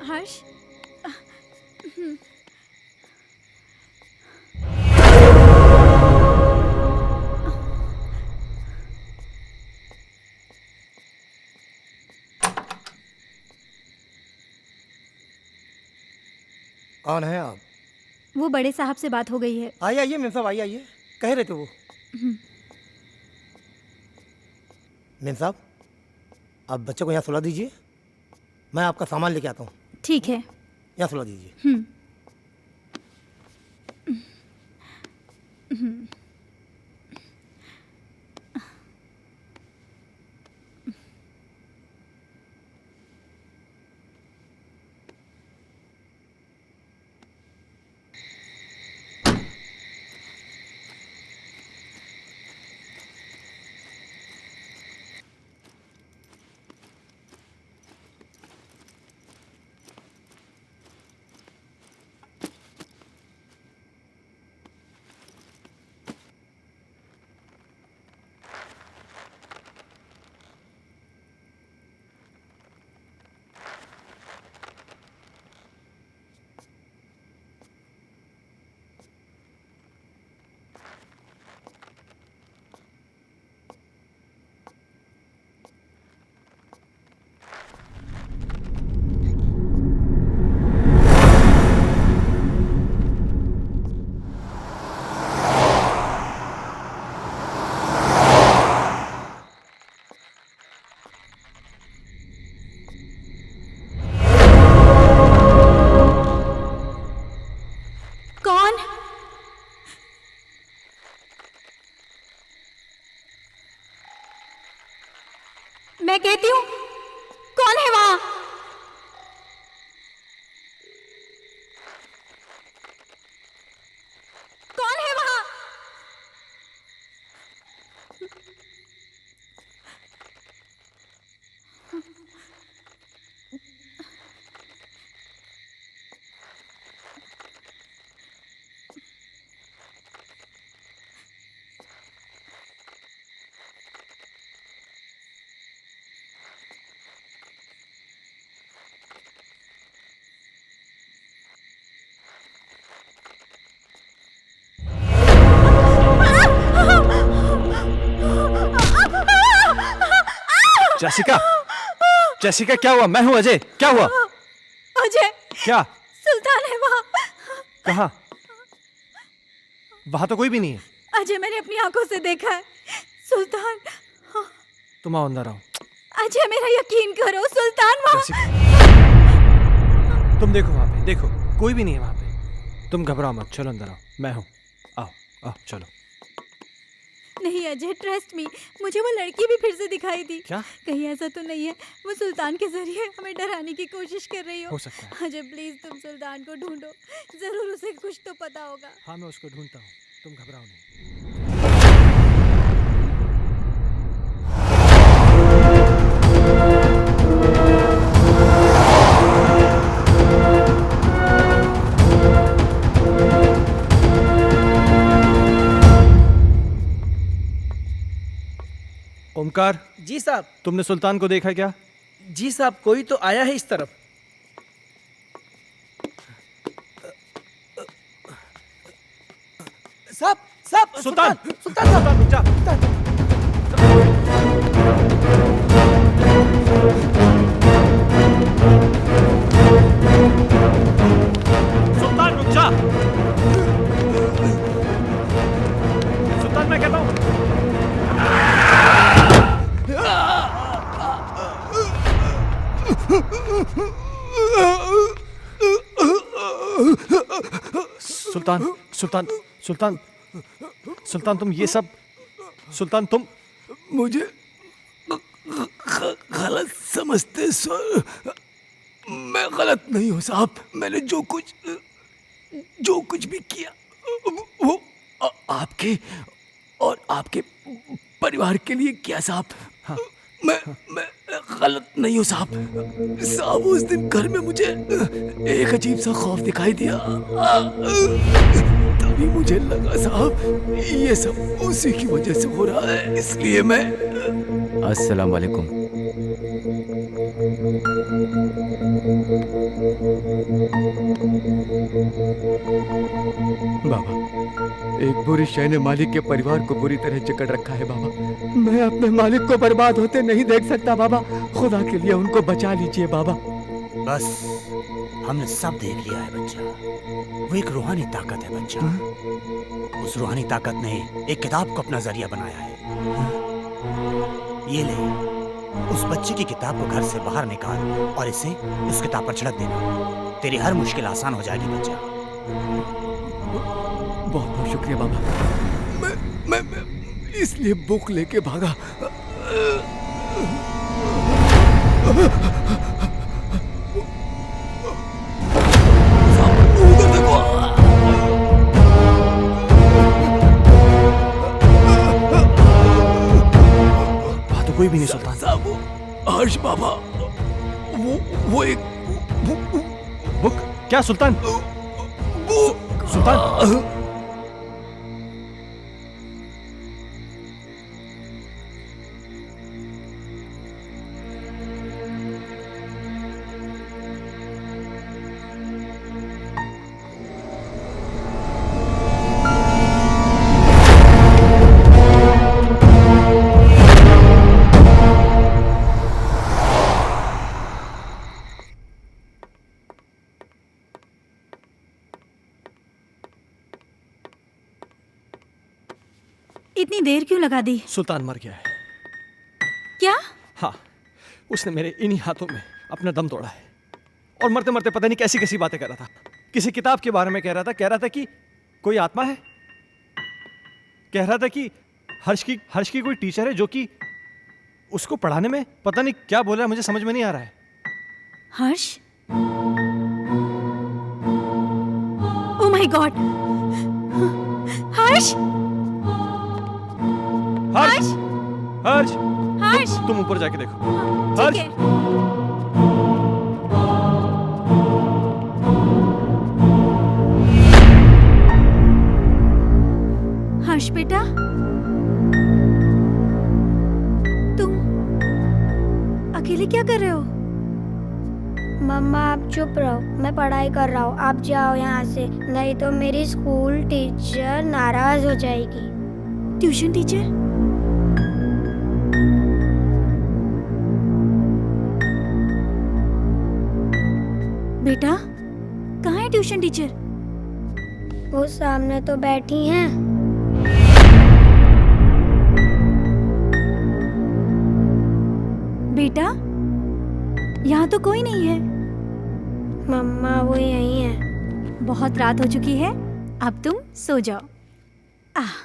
हर्ष। कौन है आप? वो बड़े साहब से बात हो गई है। आइए आइए मेम साहब, आइए आइए। कह रहे थे वो। मेम साहब, आप बच्चे को यहाँ सुला दीजिए, मैं आपका सामान लेके आता हूँ। ठीक है। यहाँ सुला दीजिए। मैं कहती हूँ, कौन है वहां? कौन है वहां? जेसिका, जेसिका क्या हुआ? मैं हूं अजय, क्या हुआ? अजय, क्या? सुल्तान है वहाँ। कहाँ? वहां तो कोई भी नहीं है। अजय, मैंने अपनी आंखों से देखा है। सुल्तान। तुम आओ अंदर आओ। अजय, मेरा यकीन करो, सुल्तान वहाँ। तुम देखो वहां पे, देखो कोई भी नहीं है वहां पे। तुम घबराओ मत, चलो अंदर आओ, मैं हूं। आओ आओ चलो। नहीं अजय, ट्रस्ट मी, मुझे वो लड़की भी फिर से दिखाई दी। क्या? कहीं ऐसा तो नहीं है वो सुल्तान के जरिए हमें डराने की कोशिश कर रही हो सकता है। अजय प्लीज तुम सुल्तान को ढूंढो, जरूर उसे कुछ तो पता होगा। हाँ मैं उसको ढूंढता हूँ, तुम घबराओ नहीं। ओमकार। जी साहब। तुमने सुल्तान को देखा क्या? जी साहब, कोई तो आया है इस तरफ। साहब साहब, सुल्तान, सुल्तान साहब, रुक जा। सुल्तान रुक जा। सुल्तान मैं कहता हूँ। सुल्तान, सुल्तान, सुल्तान, सुल्तान तुम ये सब, सुल्तान तुम मुझे गलत समझते सर। मैं गलत नहीं हूँ साहब। मैंने जो कुछ भी किया वो आपके और आपके परिवार के लिए किया साहब। हाँ। मैं गलत नहीं हूँ साहब। साहब उस दिन घर में मुझे एक अजीब सा खौफ दिखाई दिया, तभी मुझे लगा साहब ये सब उसी की वजह से हो रहा है, इसलिए मैं। अस्सलाम वालेकुम। बाबा, एक बुरी शय ने मालिक के परिवार को बुरी तरह जकड़ रखा है बाबा। मैं अपने मालिक को बर्बाद होते नहीं देख सकता बाबा। खुदा के लिए उनको बचा लीजिए बाबा। बस हमने सब देख लिया है बच्चा। वो एक रूहानी ताकत है बच्चा। उस रूहानी ताकत ने एक किताब को अपना जरिया बनाया है। ये ले, उस बच्चे की किताब को घर से बाहर निकाल और इसे उस किताब पर छिड़क देना। तेरी हर मुश्किल आसान हो जाएगी बच्चा। बहुत बहुत शुक्रिया बाबा। मैं इसलिए बुक लेके भागा। उधर देखो। वहां तो कोई भी नहीं सुल्तान साहब। हर्ष बाबा, वो एक बुक। क्या सुल्तान? सुल्तान इतनी देर क्यों लगा दी? सुल्तान मर गया है। क्या? हाँ, उसने मेरे इन्हीं हाथों में अपना दम तोड़ा है। और मरते मरते पता नहीं कैसी कैसी बातें कर रहा था। किसी किताब के बारे में कह रहा था कि कोई आत्मा है। कह रहा था कि हर्ष की कोई टीचर है जो कि उसको पढ़ाने में पता नहीं क्या बोल रहा है, मुझे समझ में नहीं आ रहा है। Harsh? Oh my god! Harsh? Harsh! Harsh! Harsh! तुम ऊपर जाके देखो। ठीक है। हर्ष बेटा, तुम अकेले क्या कर रहे हो? मम्मा आप चुप रहो, मैं पढ़ाई कर रहा हूँ। आप जाओ यहाँ से, नहीं तो मेरी स्कूल टीचर नाराज हो जाएगी। Tuition teacher? बेटा, कहाँ है ट्यूशन टीचर? वो सामने तो बैठी हैं। बेटा, यहाँ तो कोई नहीं है। मम्मा वो यहीं है। बहुत रात हो चुकी है, अब तुम सो जाओ। आह,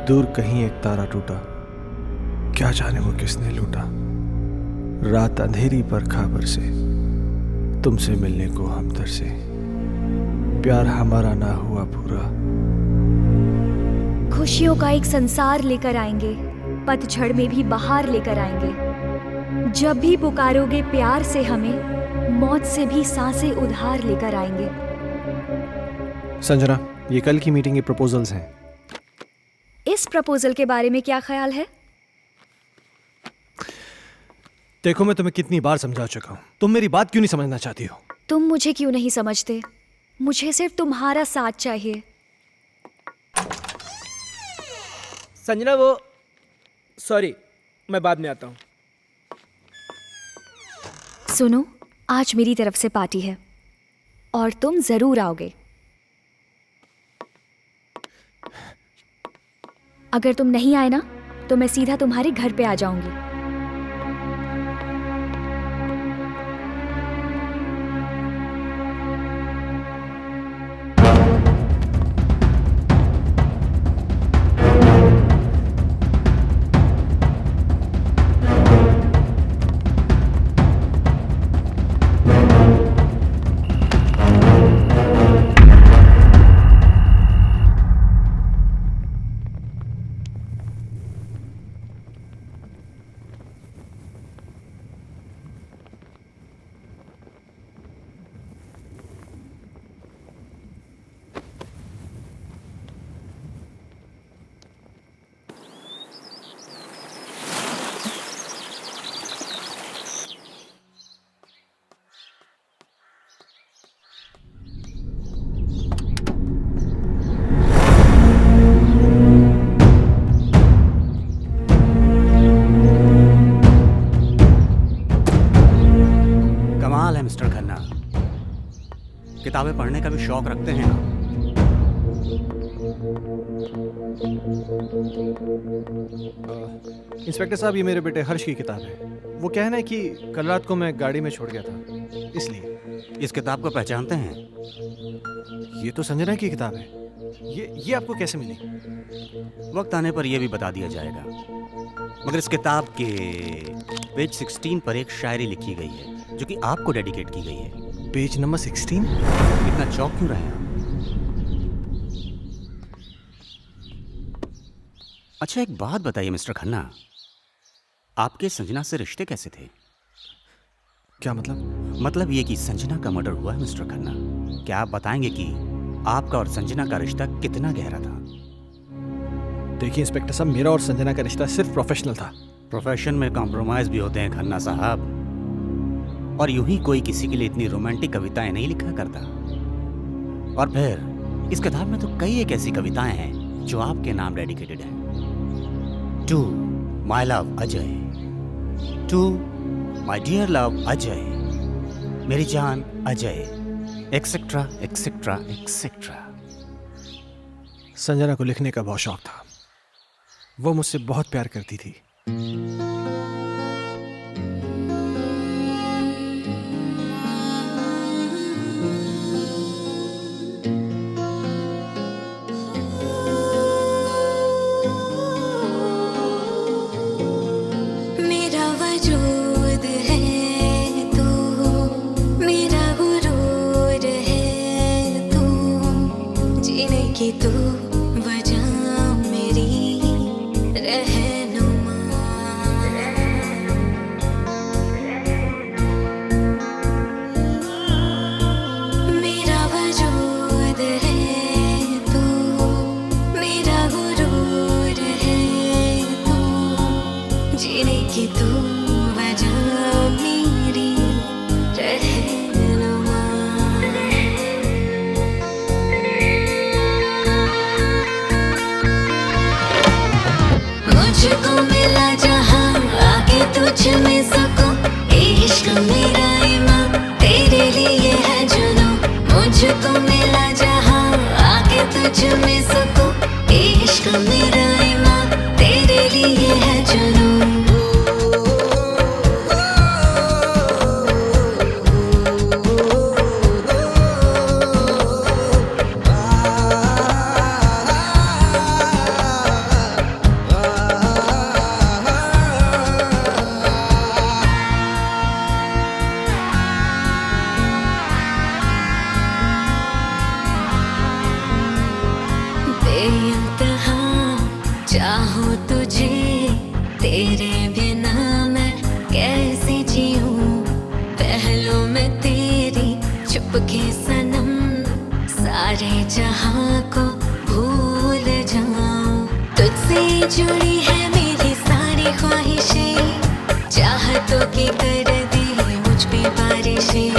दूर कहीं एक तारा टूटा, क्या जाने वो किसने लूटा। रात अंधेरी पर खबर से, तुमसे मिलने को हम तरसे। प्यार हमारा ना हुआ पूरा। खुशियों का एक संसार लेकर आएंगे, पतझड़ में भी बहार लेकर आएंगे। जब भी पुकारोगे प्यार से हमें, मौत से भी सांसें उधार लेकर आएंगे। संजना, ये कल की मीटिंग के प्रपोजल्स हैं। इस प्रपोजल के बारे में क्या ख्याल है? देखो, मैं तुम्हें कितनी बार समझा चुका हूं, तुम मेरी बात क्यों नहीं समझना चाहती हो? तुम मुझे क्यों नहीं समझते? मुझे सिर्फ तुम्हारा साथ चाहिए। संजना, वो सॉरी, मैं बाद में आता हूँ। सुनो, आज मेरी तरफ से पार्टी है और तुम जरूर आओगे। अगर तुम नहीं आए ना, तो मैं सीधा तुम्हारे घर पे आ जाऊंगी। मिस्टर खन्ना, किताबें पढ़ने का भी शौक रखते हैं आप? इंस्पेक्टर साहब, ये मेरे बेटे हर्ष की किताब है। वो कहना है कि कल रात को मैं गाड़ी में छोड़ गया था, इसलिए। इस किताब को पहचानते हैं? ये तो संजना की किताब है। ये आपको कैसे मिली? वक्त आने पर यह भी बता दिया जाएगा, मगर इस किताब के पेज 16 पर एक शायरी लिखी गई है जो कि आपको डेडिकेट की गई है। Page number 16? इतना चौंक क्यों रहे हैं आप? अच्छा, एक बात बताइए मिस्टर खन्ना, आपके संजना से रिश्ते कैसे थे? क्या मतलब? मतलब ये कि संजना का मर्डर हुआ है मिस्टर खन्ना। क्या आप बताएंगे कि आपका और संजना का रिश्ता कितना गहरा था? देखिए इंस्पेक्टर साहब, मेरा और संजना का रिश्ता सिर्फ प्रोफेशनल था। प्रोफेशन में कॉम्प्रोमाइज भी होते हैं खन्ना साहब, और यूं ही कोई किसी के लिए इतनी रोमांटिक कविताएं नहीं लिखा करता। और फिर इस किताब में तो कई एक ऐसी कविताएं हैं जो आपके नाम डेडिकेटेड हैं। To my love Ajay, to my dear love Ajay, मेरी जान Ajay, etcetera etcetera etcetera. Sanjana को लिखने का बहुत शौक था। वो मुझसे बहुत प्यार करती थी। मेरा वजूद है तू, मेरा गुरूर है तू, जीने की तू वजह मेरी रहनुमा। मेरा वजूद है तू, मेरा गुरूर है तू, जीने की तू वजह मेरी रहनुमा। मुझको मिला जहां आके तुझ में सुकून, इश्क मेरा ईमान तेरे लिए है जुनून। मुझको मिला जहां आके तुझ में सुकून, इश्क मेरा ईमान तेरे लिए है जुनून। बेइंतहा चाहूं तुझे, तेरे बिना मैं कैसे जीऊं। पहलू में तेरी चुपके सनम, सारे जहां को भूल जाऊं। तुझसे जुड़ी है मेरी सारी ख्वाहिशें, चाहतों की कर दे मुझ पे बारिशें।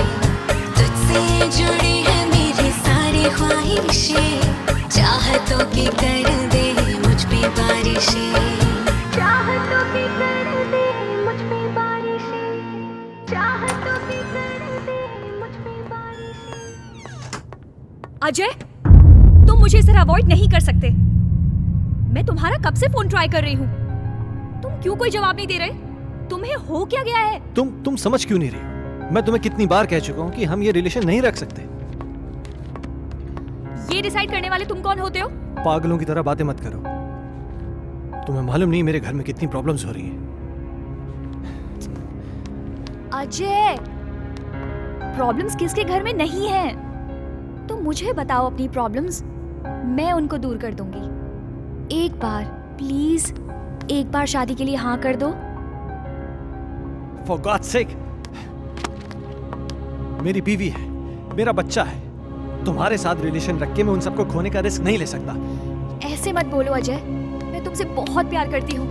तुझसे जुड़ी है मेरी सारी ख्वाहिशें, चाहतों की कर दे मुझ पे बारिशें। चाहतों की कर दे मुझ पे बारिशें, चाहतों की कर दे मुझ पे बारिशें। अजय, तुम मुझे इस तरह अवॉइड नहीं कर सकते। मैं तुम्हारा कब से फोन ट्राई कर रही हूँ, तुम क्यों कोई जवाब नहीं दे रहे? तुम्हें हो क्या गया है? तुम समझ क्यों नहीं रही? मैं तुम्हें कितनी बार कह चुका हूँ कि हम ये रिलेशन नहीं रख सकते। ये डिसाइड करने वाले तुम कौन होते हो? पागलों की तरह बातें मत करो। तुम्हें मालूम नहीं मेरे घर में कितनी प्रॉब्लम्स हो रही हैं। अजय, प्रॉब्लम्स किसके घर में नहीं है? तुम मुझे बताओ अपनी प्रॉब्लम्स, मैं उनको दूर कर दूंगी। एक बार प्लीज, एक बार शादी के लिए हाँ कर दो। For God's sake, मेरी बीवी है, मेरा बच्चा है। तुम्हारे साथ रिलेशन रख के मैं उन सबको खोने का रिस्क नहीं ले सकता। ऐसे मत बोलो अजय, मैं तुमसे बहुत प्यार करती हूँ।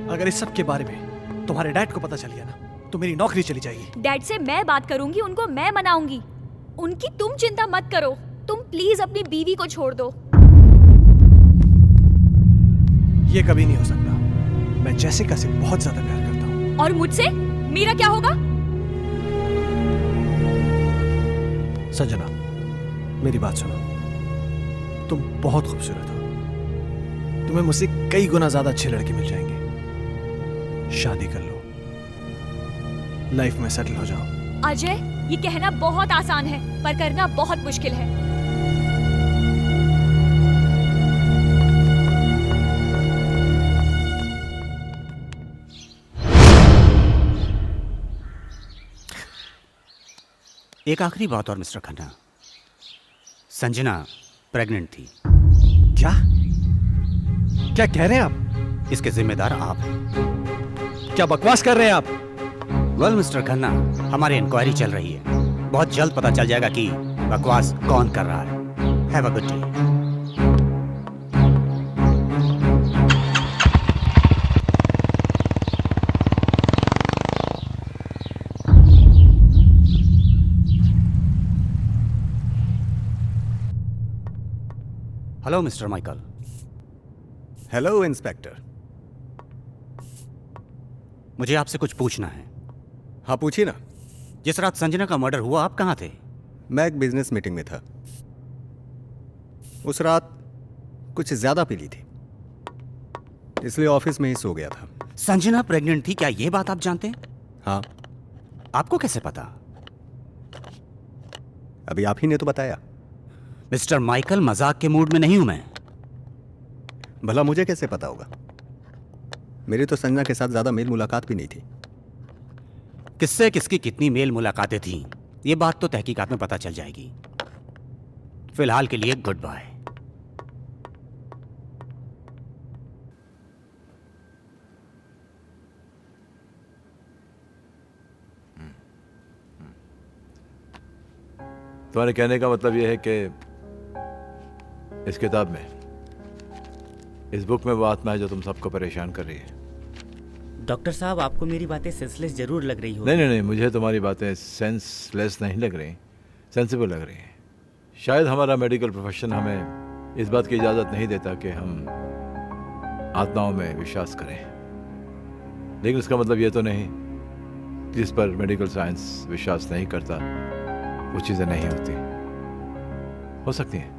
अगर इस सब के बारे में तुम्हारे डैड को पता चल गया ना, तो मेरी नौकरी चली जाएगी। डैड से मैं बात करूंगी, उनको मैं मनाऊंगी। उनकी तुम चिंता मत करो। तुम प्लीज अपनी बीवी को छोड़ दो। ये कभी नहीं हो सकता। मैं जेसिका से बहुत ज्यादा प्यार करता हूँ। और मुझसे मेरा क्या होगा? संजना, मेरी बात सुनो। तुम बहुत खूबसूरत हो। तुम्हें मुझसे कई गुना ज्यादा अच्छे लड़के मिल जाएंगे। शादी कर लो, लाइफ में सेटल हो जाओ। अजय, ये कहना बहुत आसान है, पर करना बहुत मुश्किल है। एक आखिरी बात और मिस्टर खन्ना, संजना प्रेग्नेंट थी। क्या क्या कह रहे हैं आप? इसके जिम्मेदार आप हैं। क्या बकवास कर रहे हैं आप? वेल मिस्टर खन्ना, हमारी इंक्वायरी चल रही है। बहुत जल्द पता चल जाएगा कि बकवास कौन कर रहा है। Have a good day. Hello mister Michael. Hello inspector. मुझे आपसे कुछ पूछना है। हाँ पूछिए ना। जिस रात संजना का मर्डर हुआ आप कहाँ थे? मैं एक बिजनेस मीटिंग में था। उस रात कुछ ज्यादा पी ली थी, इसलिए ऑफिस में ही सो गया था। संजना प्रेग्नेंट थी, क्या ये बात आप जानते हैं? हाँ। आपको कैसे पता? अभी आप ही ने तो बताया। मिस्टर माइकल, मजाक के मूड में नहीं हूं मैं। भला मुझे कैसे पता होगा? मेरी तो संजना के साथ ज्यादा मेल मुलाकात भी नहीं थी। किससे किसकी कितनी मेल मुलाकातें थी, ये बात तो तहकीकात में पता चल जाएगी। फिलहाल के लिए गुड बाय। तुम्हारे कहने का मतलब यह है कि इस किताब में, इस बुक में वो आत्मा है जो तुम सबको परेशान कर रही है। डॉक्टर साहब, आपको मेरी बातें सेंसलेस जरूर लग रही हो। नहीं, मुझे तुम्हारी बातें सेंसलेस नहीं लग रही, सेंसिबल लग रही हैं। शायद हमारा मेडिकल प्रोफेशन हमें इस बात की इजाज़त नहीं देता कि हम आत्माओं में विश्वास करें, लेकिन इसका मतलब ये तो नहीं जिस पर मेडिकल साइंस विश्वास नहीं करता वो चीज़ें नहीं होती। हो सकती हैं।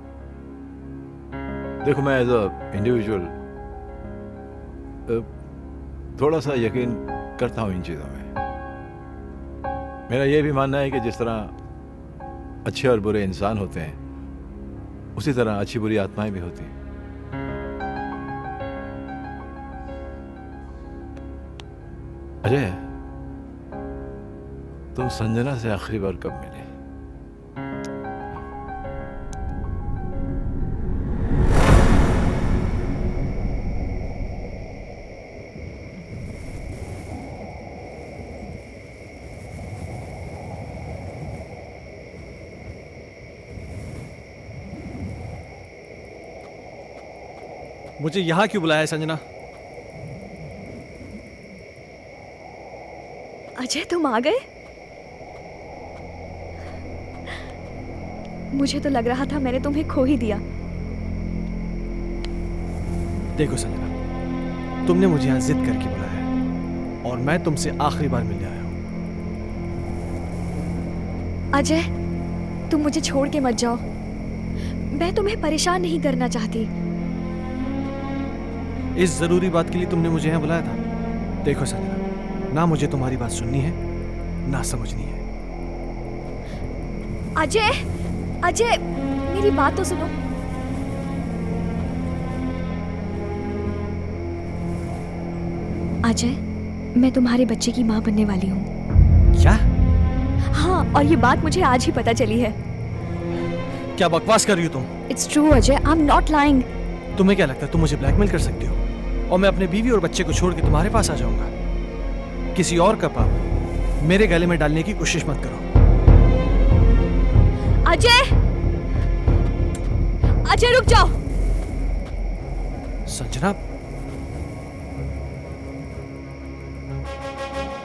देखो, मैं एज अ इंडिविजुअल थोड़ा सा यकीन करता हूँ इन चीज़ों में। मेरा ये भी मानना है कि जिस तरह अच्छे और बुरे इंसान होते हैं, उसी तरह अच्छी बुरी आत्माएं भी होती हैं। अजय, तुम संजना से आखिरी बार कब मिले? मुझे यहाँ क्यों बुलाया है संजना? अजय, तुम आ गए? मुझे तो लग रहा था मैंने तुम्हें खो ही दिया। देखो संजना, तुमने मुझे यहाँ जिद करके बुलाया है और मैं तुमसे आखिरी बार मिलने आया हूँ। अजय, तुम मुझे छोड़ के मत जाओ। मैं तुम्हें परेशान नहीं करना चाहती। इस जरूरी बात के लिए तुमने मुझे यहाँ बुलाया था? देखो संजना, ना मुझे तुम्हारी बात सुननी है ना समझनी है। अजय, अजय, मेरी बात तो सुनो। अजय, मैं तुम्हारे बच्चे की माँ बनने वाली हूँ। क्या? हाँ, और ये बात मुझे आज ही पता चली है। क्या बकवास कर रही हो तुम? It's true Ajay, I am not lying. तुम्हें क्या लगता है तुम मुझे ब्लैकमेल कर सकती हो और मैं अपने बीवी और बच्चे को छोड़ के तुम्हारे पास आ जाऊंगा? किसी और का पाप मेरे गले में डालने की कोशिश मत करो। अजय, अजय रुक जाओ। संजना,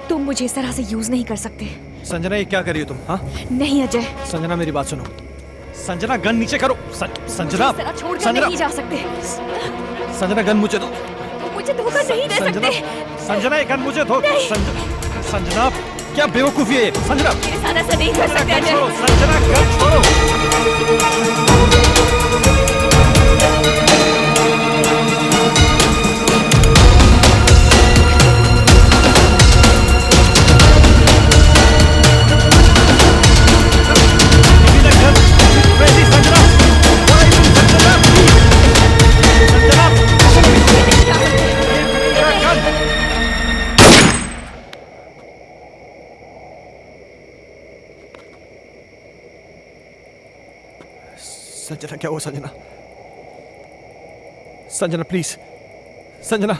तुम मुझे इस तरह से यूज नहीं कर सकते। संजना, ये क्या कर रही हो तुम? हाँ? नहीं अजय। संजना, मेरी बात सुनो। संजना, गन नीचे करो। संजना, इस तरह छोड़कर संजना, नहीं जा सकते। संजना, गन मुझे दो। मुझे धोखा नहीं दे सकते। संजना, ये गन मुझे दो। संजना, क्या बेवकूफी है ये? संजना, मेरे साथ ऐसा नहीं कर सकते अजय। संजना, गन छोड़ो। संजना, क्या हुआ संजना? संजना प्लीज, संजना।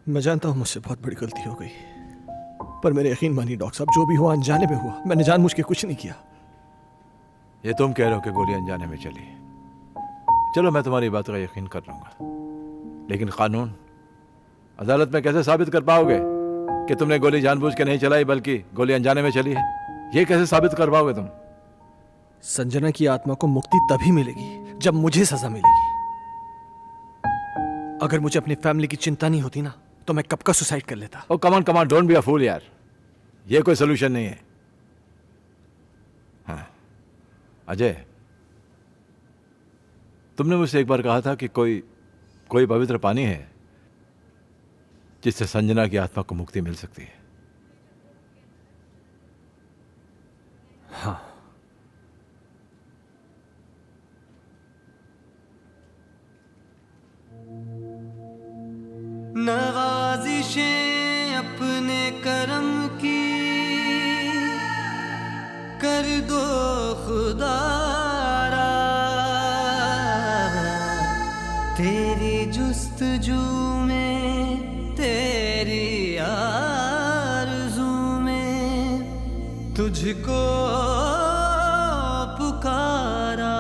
मैं जानता हूं मुझसे बहुत बड़ी गलती हो गई, पर मेरे यकीन मानिए डॉक्टर साहब, जो भी हुआ अनजाने में हुआ। मैंने जानबूझ के कुछ नहीं किया। ये तुम कह रहे हो कि गोली अनजाने में चली। चलो मैं तुम्हारी बात का यकीन कर लूंगा, लेकिन कानून अदालत में कैसे साबित कर पाओगे कि तुमने गोली जानबूझ के नहीं चलाई बल्कि गोली अनजाने में चली है? ये कैसे साबित कर पाओगे तुम? संजना की आत्मा को मुक्ति तभी मिलेगी जब मुझे सजा मिलेगी। अगर मुझे अपनी फैमिली की चिंता नहीं होती ना, तो मैं कब का सुसाइड कर लेता। ओ कमान डोंट बी अ फूल यार, ये कोई सोल्यूशन नहीं है। हाँ अजय, तुमने मुझसे एक बार कहा था कि कोई पवित्र पानी है जिससे संजना की आत्मा को मुक्ति मिल सकती है। हाँ, नवाजिशें अपने करम की कर दो खुदारा, तेरी जुस्तजू में तेरी आरज़ू में तुझको पुकारा।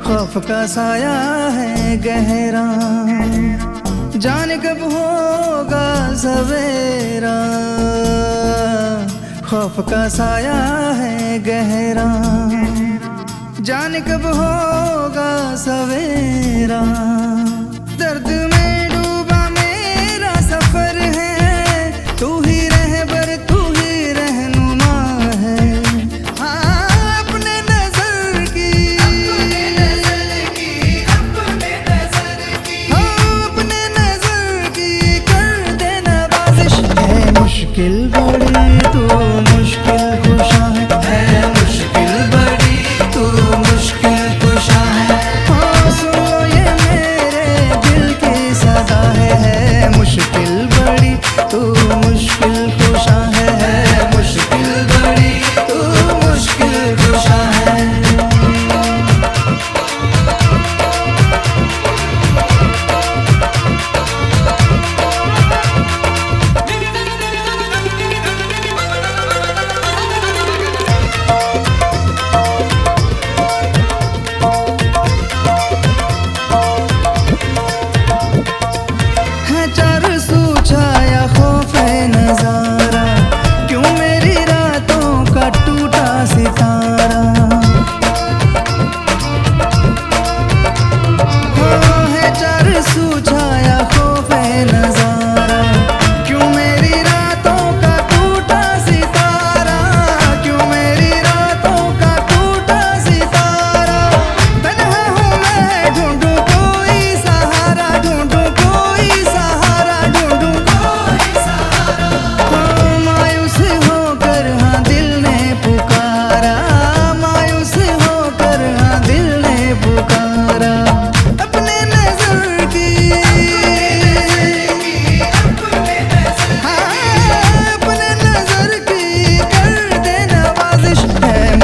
खौफ का साया है गहरा, जाने कब होगा सवेरा। खौफ का साया है गहरा, जाने कब होगा सवेरा। दर्द में डूबा मेरा सफर है, तू ही रहबर तू ही रहनुमा है। हाँ अपने नजर की मुश्किल बड़ी तू मुश्किल कुशा है, मुश्किल बड़ी तू मुश्किल कुशा है। हाँ सुनो ये मेरे दिल की सदा है, मुश्किल बड़ी तू मुश्किल कुशा है, मुश्किल बड़ी तू मुश्किल कुशा है।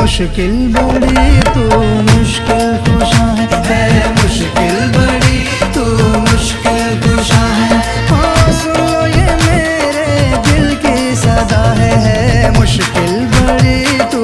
मुश्किल बड़ी तू मुश्किल कुशा है, मुश्किल बड़ी तू मुश्किल कुशा है। हाँ सुनो ये मेरे दिल की सदा है, मुश्किल बड़ी तू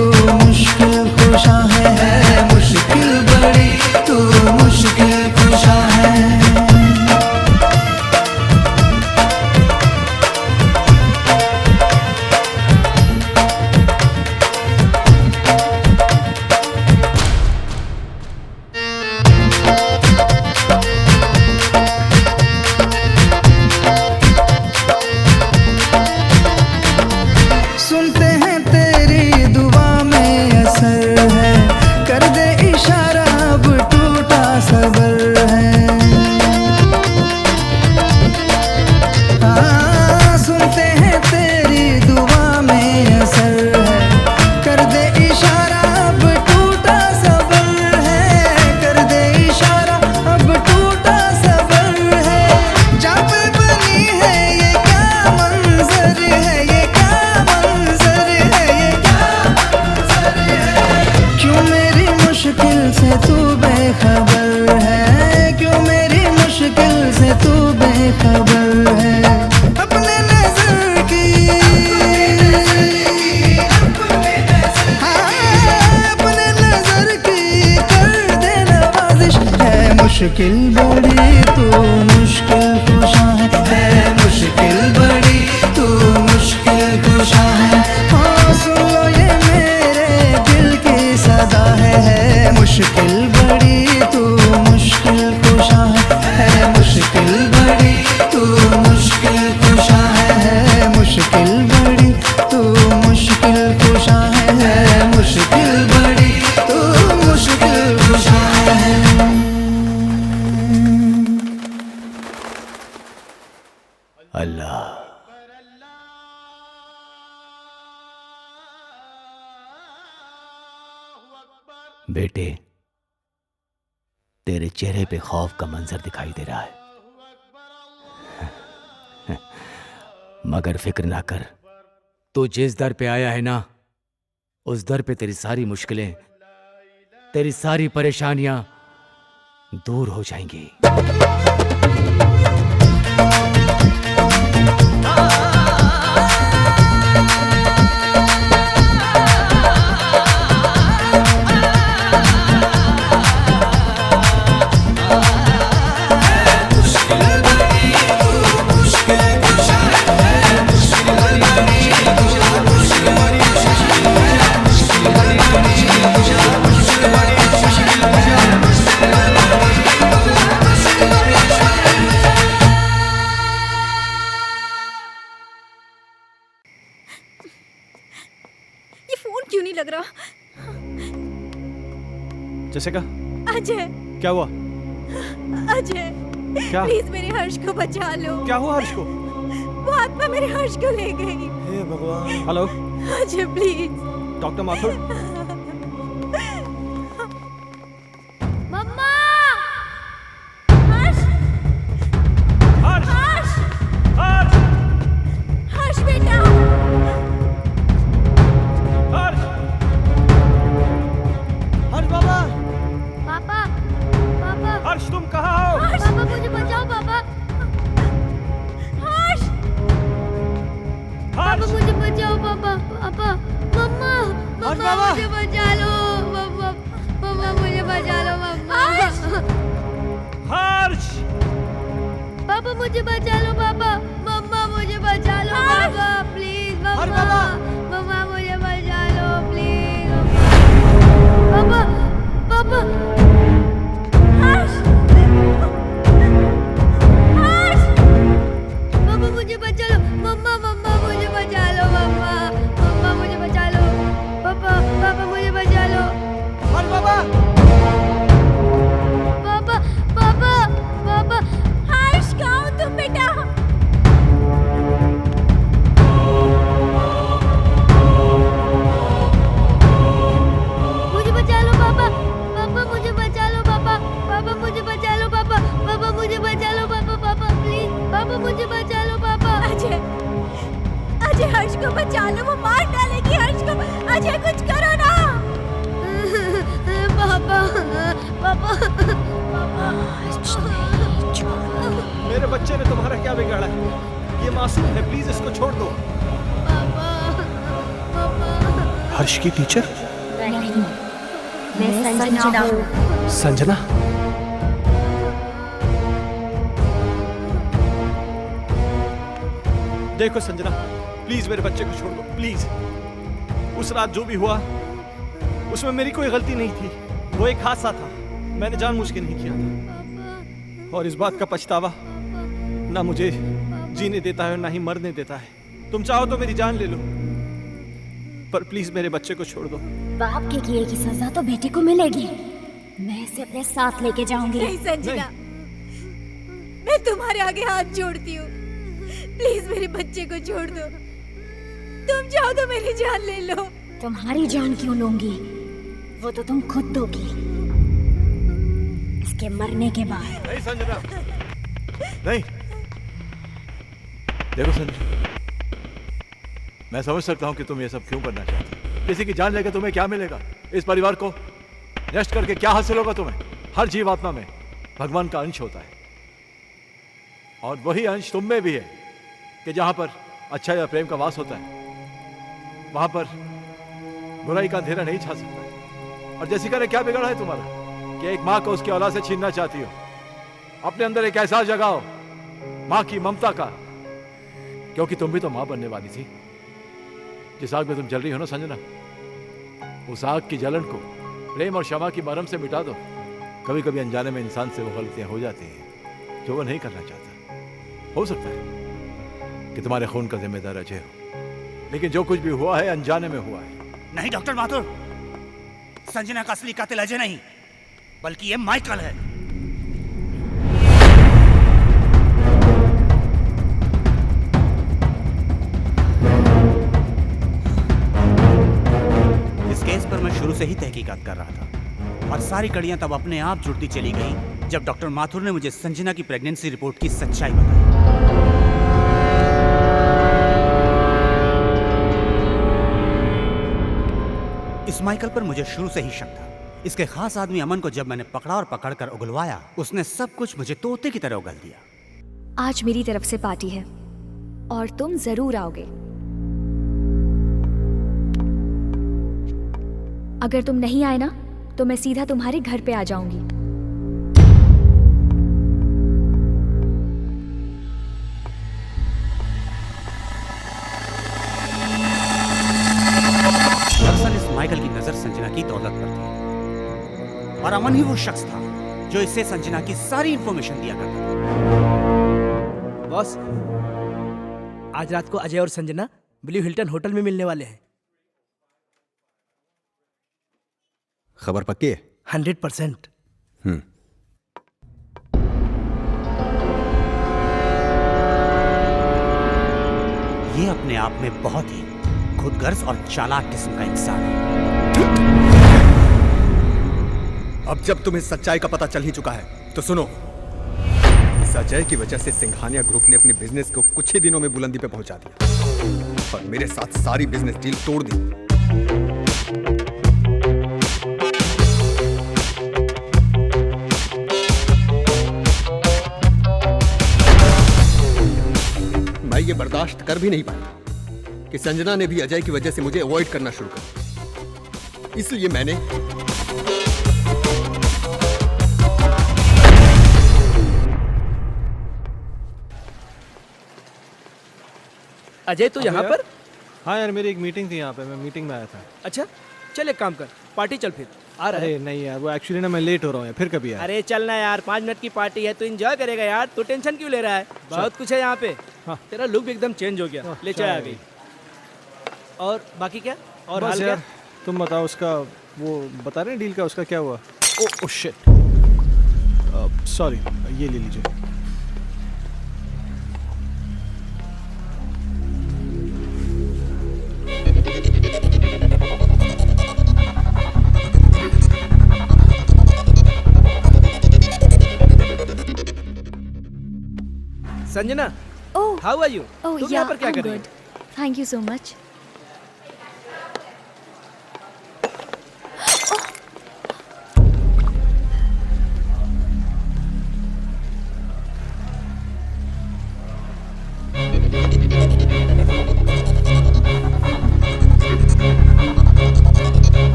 मुश्किल बड़ी तू मुश्किल कुशा है मुश्किल बड़ी तू मुश्किल कुशा है। हाँ सुन लो ये मेरे दिल की सदा है मुश्किल बड़ी तू मुश्किल कुशा है मुश्किल बड़ी तू मुश्किल कुशा है मुश्किल बड़ी तू मुश्किल कुशा है मुश्किल बड़ी तू मुश्किल कुशा है। अल्लाह बेटे, तेरे चेहरे पे खौफ का मंजर दिखाई दे रहा है, मगर फिक्र ना कर। तू जिस दर पे आया है ना, उस दर पे तेरी सारी मुश्किलें, तेरी सारी परेशानियां दूर हो जाएंगी। ये फोन क्यों नहीं लग रहा? जैसिका, अजय, क्या हुआ? अजय, क्या? प्लीज मेरे हर्ष को बचा लो। क्या हुआ हर्ष को? वो आत्मा मेरे हर्ष को ले गई। हे भगवान। Hello Ajay please. Doctor Mathur. मम्मा! हर्ष! हर्ष! हर्ष! हर्ष! हर्ष बेटा! हर्ष! हर्ष बाबा! पापा! पापा! हर्ष तुम कहाँ हो? पापा मुझे बचाओ पापा! हर्ष! पापा मुझे बचाओ पापा! पापा! मम्मा! मम्मा मुझे बचा लो! मम्मा! मम्मा मुझे बचा लो मम्मा! हर्ष! पापा मुझे बचा लो पापा! मम्मा मुझे बचा लो पापा! प्लीज मम्मा! मम्मा मुझे बचा लो प्लीज! पापा! पापा! हर्ष! हर्ष! पापा मुझे बचा लो! मम्मा! मम्मा मुझे बचा लो मम्मा! मम्मा मुझे बचा लो! पापा! पापा मुझे बचा लो! हर्ष बाबा! पापा! पापा! पापा! हर्ष कहाँ हो तुम बेटा? मुझे बचा लो पापा! पापा मुझे बचा लो पापा! पापा मुझे बचा लो पापा! पापा मुझे बचा लो पापा! पापा प्लीज! पापा मुझे बचा लो पापा! अजय! अजय हर्ष को बचा लो, वो मार डालेगी हर्ष को। अजय कुछ करो ना। पापा! पापा! मेरे बच्चे ने तुम्हारा क्या बिगाड़ा है? ये मासूम है, प्लीज इसको छोड़ दो। हर्ष की टीचर? नहीं, मैं संजना हूँ। संजना? देखो संजना, प्लीज मेरे बच्चे को छोड़ दो, प्लीज। उस रात जो भी हुआ उसमें मेरी कोई गलती नहीं थी, वो एक हादसा था, मैंने जानबूझ के नहीं किया था। और इस बात का पछतावा ना मुझे जीने देता है और ना ही मरने देता है। तुम चाहो तो मेरी जान ले लो, पर प्लीज मेरे बच्चे को छोड़ दो। बाप के किए की सजा तो बेटे को मिलेगी। मैं इसे अपने साथ लेके जाऊंगी। नहीं संजना, मैं तुम्हारे आगे हाथ जोड़ती हूँ, प्लीज मेरे बच्चे को छोड़ दो। तुम चाहो तो मेरी जान ले लो। तुम्हारी जान क्यों लूंगी? वो तो तुम खुद दोगी इसके मरने के बाद। नहीं संजना, नहीं। देखो संजना, मैं समझ सकता हूं कि तुम ये सब क्यों करना चाहते हो। किसी की जान लेकर तुम्हें क्या मिलेगा? इस परिवार को नष्ट करके क्या हासिल होगा तुम्हें? हर जीवात्मा में भगवान का अंश होता है, और वही अंश तुम में भी है कि जहां पर अच्छा या प्रेम का वास होता है, वहां पर बुराई का अंधेरा नहीं छा सकता। और जैसिका ने क्या बिगाड़ा है तुम्हारा कि एक माँ को उसकी औलाद से छीनना चाहती हो? अपने अंदर एक एहसास जगाओ माँ की ममता का, क्योंकि तुम भी तो माँ बनने वाली थी। जिस आग में तुम जल रही हो ना संजना, उस आग की जलन को प्रेम और क्षमा की मरहम से मिटा दो। कभी कभी अनजाने में इंसान से वो गलतियां हो जाती हैं जो वो नहीं करना चाहता। हो सकता है कि तुम्हारे खून का जिम्मेदार अजय हो, लेकिन जो कुछ भी हुआ है अनजाने में हुआ है। नहीं डॉक्टर माथुर, संजना का असली कातिल अजय नहीं, बल्कि ये माइकल है। इस केस पर मैं शुरू से ही तहकीकात कर रहा था और सारी कड़ियां तब अपने आप जुड़ती चली गई जब डॉक्टर माथुर ने मुझे संजना की प्रेगनेंसी रिपोर्ट की सच्चाई बताई। इस माइकल पर मुझे शुरू से ही शक था। इसके खास आदमी अमन को जब मैंने पकड़ा और पकड़कर उगलवाया, उसने सब कुछ मुझे तोते की तरह उगल दिया। आज मेरी तरफ से पार्टी है और तुम जरूर आओगे। अगर तुम नहीं आए ना तो मैं सीधा तुम्हारे घर पे आ जाऊंगी। दरअसल इस माइकल की नजर संजना की दौलत पर थी और अमन ही वो शख्स था जो इससे संजना की सारी इंफॉर्मेशन दिया करता था। बॉस, आज रात को अजय और संजना ब्लू हिल्टन होटल में मिलने वाले हैं। खबर पक्की है? 100%। ये अपने आप में बहुत ही खुदगर्ज और चालाक किस्म का इंसान है। अब जब तुम्हें सच्चाई का पता चल ही चुका है तो सुनो। इस अजय की वजह से सिंघानिया ग्रुप ने अपने बिजनेस को कुछ ही दिनों में बुलंदी पे पहुंचा दिया और मेरे साथ सारी बिजनेस डील तोड़ दी। मैं ये बर्दाश्त कर भी नहीं पाया कि संजना ने भी अजय की वजह से मुझे अवॉइड करना शुरू कर दिया। इसलिए मैंने अजय तो यहाँ पर? हाँ यार, मेरी एक मीटिंग थी यहाँ पे, मैं मीटिंग में आया था। अच्छा चल एक काम कर, पार्टी चल फिर। आ रहा है? अरे नहीं यार, वो एक्चुअली ना मैं लेट हो रहा हूँ यार, फिर कभी यार। अरे चलना यार, 5 मिनट की पार्टी है तो एंजॉय करेगा यार। तू टेंशन क्यों ले रहा है? बहुत कुछ है यहाँ पे। हाँ। तेरा लुक भी एकदम चेंज हो गया। ले चाय आ गई। और बाकी क्या? और हाल क्या? तुम बताओ, उसका वो बता रहे हैं डील का, उसका क्या हुआ? ओह शिट, सॉरी, ये ले लीजिए। Sanjana, oh how are you? Oh तुम यहाँ पर क्या कर रही हो? Thank you so much.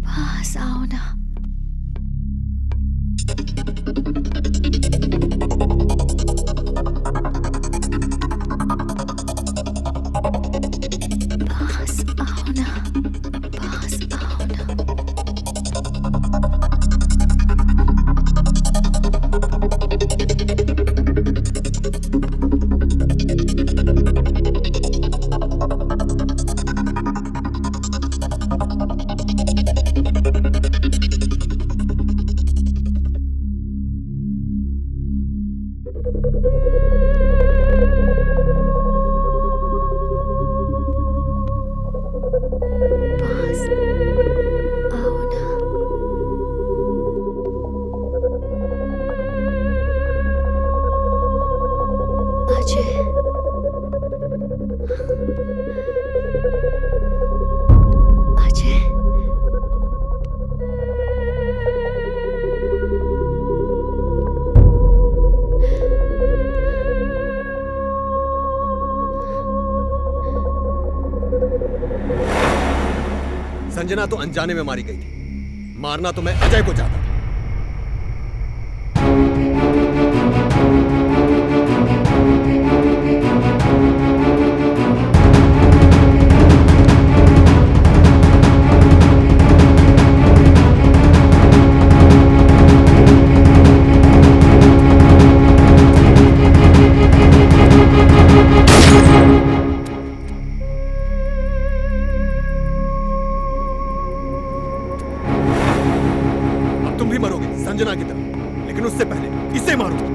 पास आओ ना। संजना तो अनजाने में मारी गई थी, मारना तो मैं अजय को चाहता था। तुम भी मरोगे संजना की तरह, लेकिन उससे पहले इसे मारूंगा।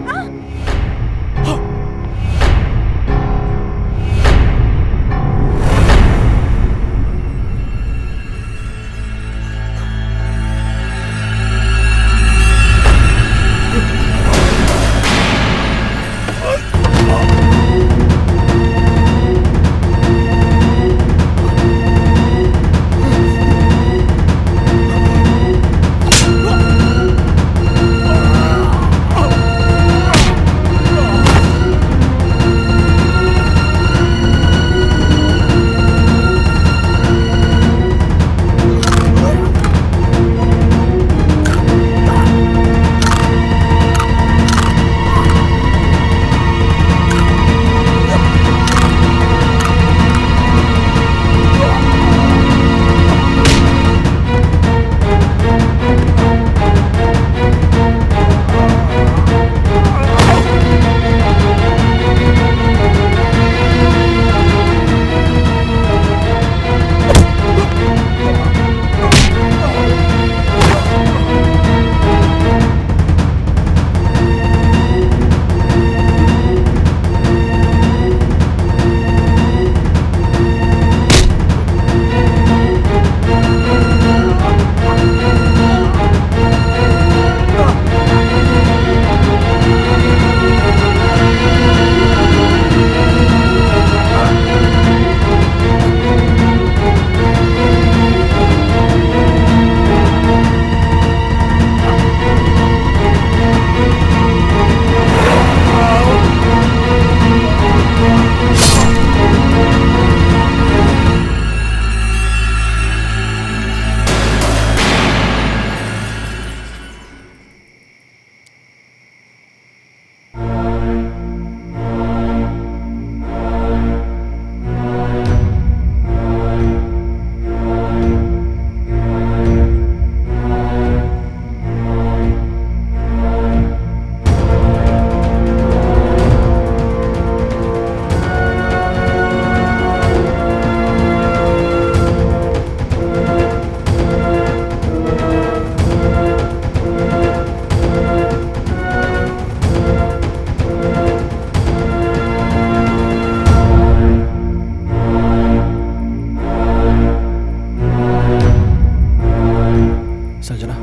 संजना,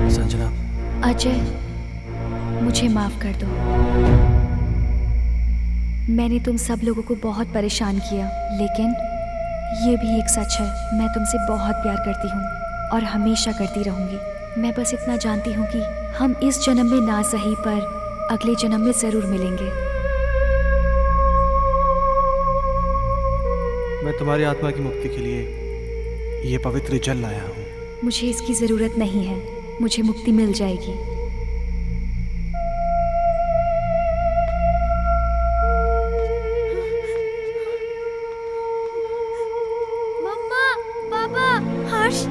संजना। अजय, मुझे माफ कर दो। मैंने तुम सब लोगों को बहुत परेशान किया, लेकिन ये भी एक सच है, मैं तुमसे बहुत प्यार करती हूँ और हमेशा करती रहूँगी। मैं बस इतना जानती हूँ कि हम इस जन्म में ना सही पर अगले जन्म में ज़रूर मिलेंगे। मैं तुम्हारी आत्मा की मुक्ति के लिए ये पवित्र जल लाया हूँ। मुझे इसकी ज़रूरत नहीं है, मुझे मुक्ति मिल जाएगी। मम्मा, पापा, हर्ष,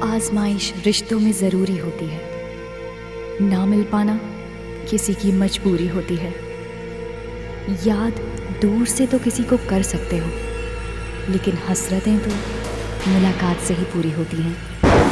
आजमाइश रिश्तों में ज़रूरी होती है, ना मिल पाना किसी की मजबूरी होती है। याद दूर से तो किसी को कर सकते हो, लेकिन हसरतें तो मुलाकात से ही पूरी होती हैं।